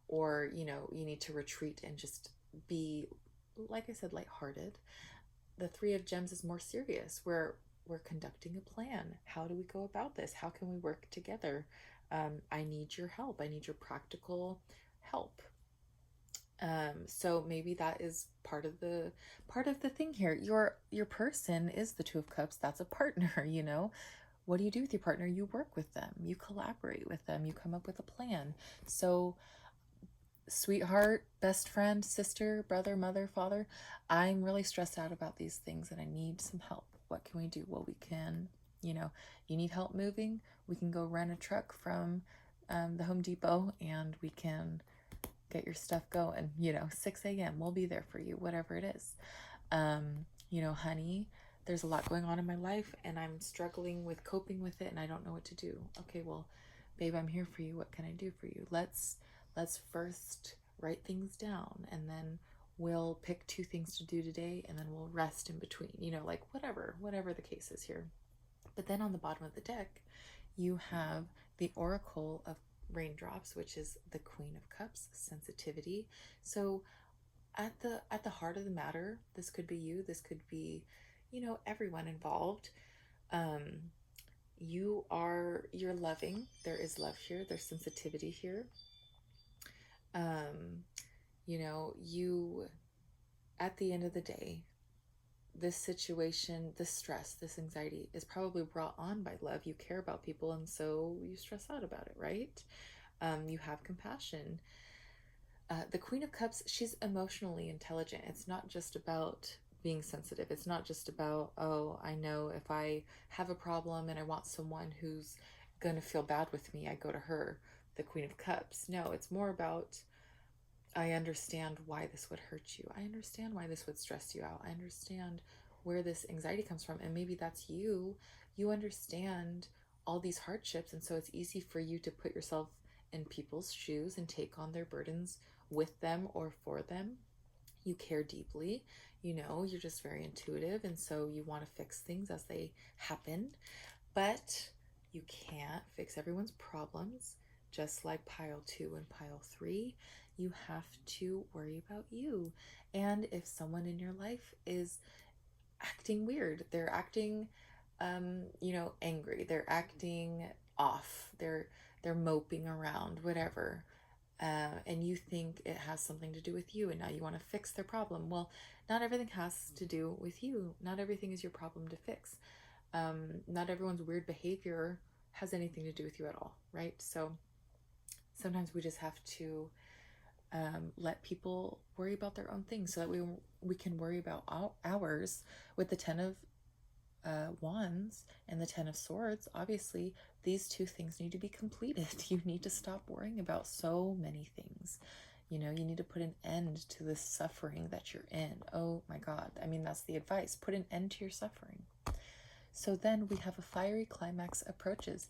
Or, you need to retreat and just be, like I said, lighthearted. The 3 of Gems is more serious, where we're conducting a plan. How do we go about this? How can we work together? I need your help. I need your practical help. So maybe that is part of the thing here. Your person is the 2 of Cups. That's a partner, What do you do with your partner? You work with them. You collaborate with them. You come up with a plan. So sweetheart, best friend, sister, brother, mother, father, I'm really stressed out about these things and I need some help. What can we do? Well, we can, you need help moving? We can go rent a truck from the Home Depot and we can get your stuff going. 6 a.m. We'll be there for you, whatever it is. Honey, there's a lot going on in my life and I'm struggling with coping with it and I don't know what to do. Okay, well, babe, I'm here for you. What can I do for you? Let's first write things down, and then we'll pick 2 things to do today, and then we'll rest in between, like whatever the case is here. But then on the bottom of the deck, you have the Oracle of Raindrops, which is the Queen of Cups, sensitivity. So at the heart of the matter, this could be you, this could be, everyone involved. um you're loving, there is love here, there's sensitivity here. um you, at the end of the day, this situation, this stress, this anxiety is probably brought on by love. You care about people, and so you stress out about it, right? You have compassion. The Queen of Cups, she's emotionally intelligent. It's not just about being sensitive. It's not just about, oh, I know if I have a problem and I want someone who's going to feel bad with me, I go to her, the Queen of Cups. No, it's more about, I understand why this would hurt you. I understand why this would stress you out. I understand where this anxiety comes from. And maybe that's you. You understand all these hardships. And so it's easy for you to put yourself in people's shoes and take on their burdens with them or for them. You care deeply. You're just very intuitive. And so you want to fix things as they happen. But you can't fix everyone's problems. Just like pile 2 and pile 3, you have to worry about you. And if someone in your life is acting weird, they're acting, angry, they're acting off, they're moping around, whatever, and you think it has something to do with you, and now you want to fix their problem. Well, not everything has to do with you. Not everything is your problem to fix. Not everyone's weird behavior has anything to do with you at all, right? So sometimes we just have to let people worry about their own things so that we can worry about ours. With the 10 of Wands and the 10 of Swords, obviously these 2 things need to be completed. You need to stop worrying about so many things. You need to put an end to the suffering that you're in. Oh my God. I mean, that's the advice. Put an end to your suffering. So then we have a fiery climax approaches.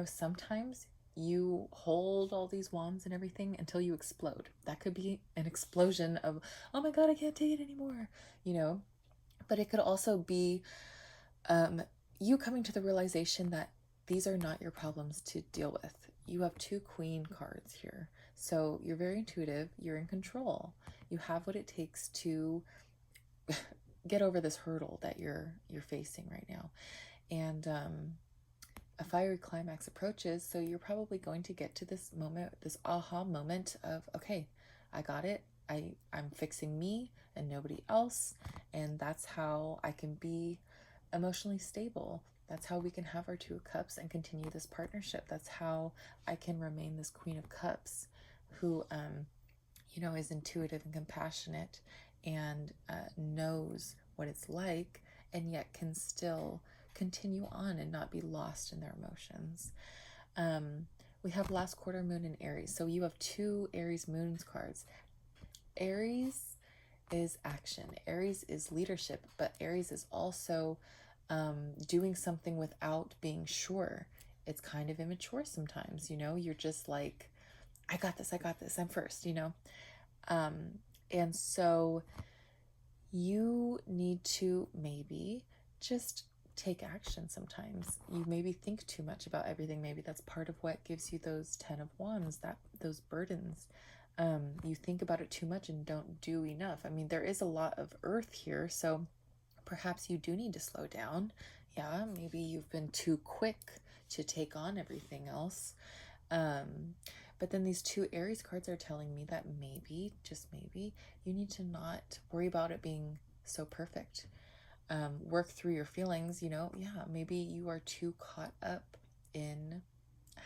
Sometimes you hold all these wands and everything until you explode. That could be an explosion of, oh my God, I can't take it anymore, but it could also be you coming to the realization that these are not your problems to deal with. You have 2 queen cards here. So you're very intuitive, you're in control. You have what it takes to get over this hurdle that you're facing right now. And a fiery climax approaches, so you're probably going to get to this moment, this aha moment of, okay, I got it. I'm fixing me and nobody else, and that's how I can be emotionally stable. That's how we can have our 2 of Cups and continue this partnership. That's how I can remain this Queen of Cups who is intuitive and compassionate and knows what it's like, and yet can still continue on and not be lost in their emotions. We have last quarter moon in Aries. So you have 2 Aries moons cards. Aries is action. Aries is leadership, but Aries is also doing something without being sure. It's kind of immature sometimes, you're just like, I got this, I'm first, and so you need to maybe just take action sometimes. You maybe think too much about everything. Maybe that's part of what gives you those 10 of Wands, those burdens. You think about it too much and don't do enough. I mean, there is a lot of earth here, so perhaps you do need to slow down. Yeah, maybe you've been too quick to take on everything else. But then these 2 Aries cards are telling me that maybe, just maybe, you need to not worry about it being so perfect. Work through your feelings, yeah, maybe you are too caught up in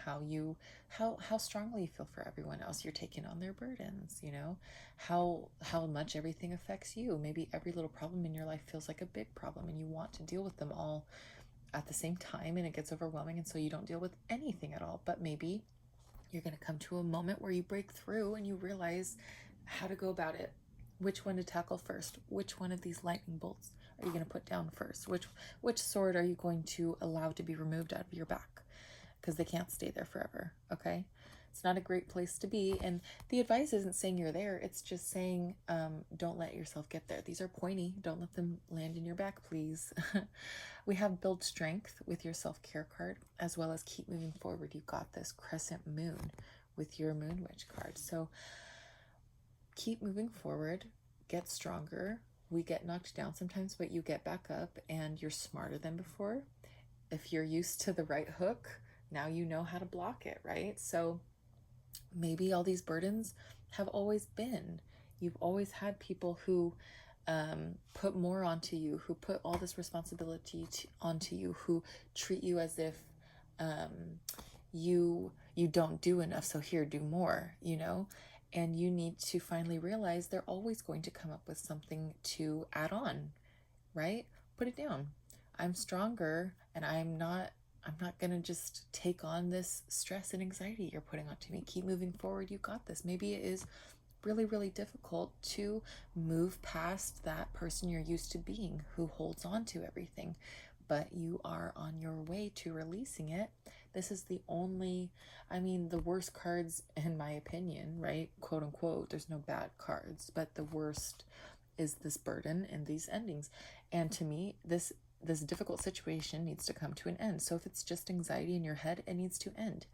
how strongly you feel for everyone else. You're taking on their burdens, how much everything affects you. Maybe every little problem in your life feels like a big problem and you want to deal with them all at the same time, and it gets overwhelming, and so you don't deal with anything at all. But maybe you're going to come to a moment where you break through and you realize how to go about it, which one to tackle first, which one of these lightning bolts are you going to put down first? Which sword are you going to allow to be removed out of your back? Because they can't stay there forever, okay? It's not a great place to be. And the advice isn't saying you're there. It's just saying don't let yourself get there. These are pointy. Don't let them land in your back, please. We have build strength with your self-care card, as well as keep moving forward. You've got this crescent moon with your moon witch card. So keep moving forward, get stronger. We get knocked down sometimes, but you get back up and you're smarter than before. If you're used to the right hook, now you know how to block it, right? So maybe all these burdens have always been. You've always had people who put more onto you, who put all this responsibility onto you, who treat you as if you don't do enough, so here, do more, you know? And you need to finally realize they're always going to come up with something to add on, right? Put it down. I'm stronger, and I'm not going to just take on this stress and anxiety you're putting onto me. Keep moving forward. You got this. Maybe it is really, really difficult to move past that person you're used to being who holds on to everything, but you are on your way to releasing it. This is the only, the worst cards, in my opinion, right? Quote unquote, there's no bad cards, but the worst is this burden and these endings. And to me, this difficult situation needs to come to an end. So if it's just anxiety in your head, it needs to end.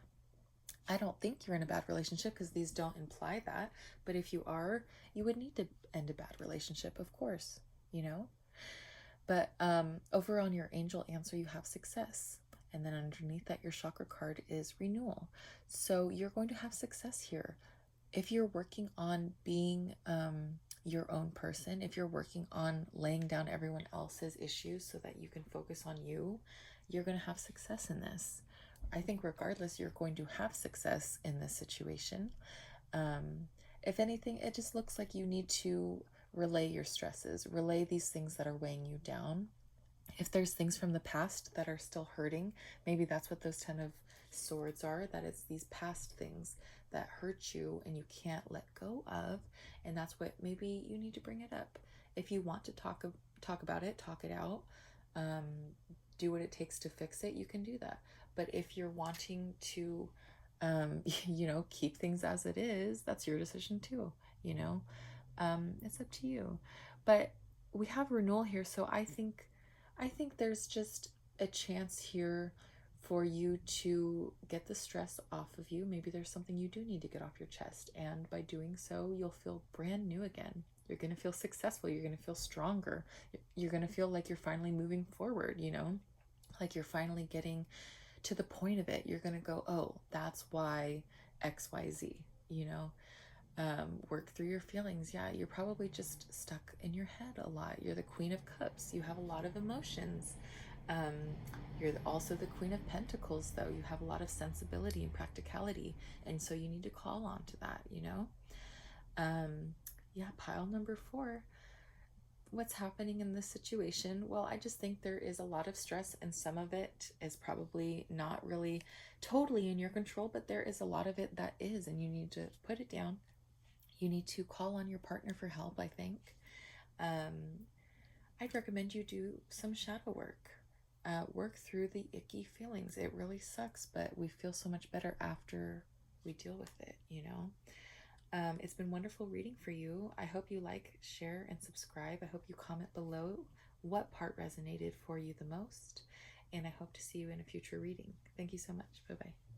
I don't think you're in a bad relationship, because these don't imply that. But if you are, you would need to end a bad relationship, of course, you know? But over on your angel answer, you have success. And then underneath that, your chakra card is renewal. So you're going to have success here. If you're working on being your own person, if you're working on laying down everyone else's issues so that you can focus on you, you're going to have success in this. I think regardless, you're going to have success in this situation. If anything, it just looks like you need to relay your stresses, relay these things that are weighing you down. If there's things from the past that are still hurting, maybe that's what those 10 of Swords are, that it's these past things that hurt you and you can't let go of, and that's what maybe you need to bring it up. If you want to talk about it, talk it out, do what it takes to fix it, you can do that. But if you're wanting to keep things as it is, that's your decision too, it's up to you. But we have renewal here, so I think there's just a chance here for you to get the stress off of you. Maybe there's something you do need to get off your chest, and by doing so, you'll feel brand new again. You're going to feel successful. You're going to feel stronger. You're going to feel like you're finally moving forward, like you're finally getting to the point of it. You're going to go, oh, that's why XYZ, work through your feelings. Yeah, you're probably just stuck in your head a lot. You're the Queen of Cups. You have a lot of emotions. You're also the Queen of Pentacles, though. You have a lot of sensibility and practicality, and so you need to call on to that, Yeah, pile number 4. What's happening in this situation? Well, I just think there is a lot of stress, and some of it is probably not really totally in your control, but there is a lot of it that is, and you need to put it down. You need to call on your partner for help, I think. I'd recommend you do some shadow work. Work through the icky feelings. It really sucks, but we feel so much better after we deal with it, It's been wonderful reading for you. I hope you like, share, and subscribe. I hope you comment below what part resonated for you the most, and I hope to see you in a future reading. Thank you so much. Bye-bye.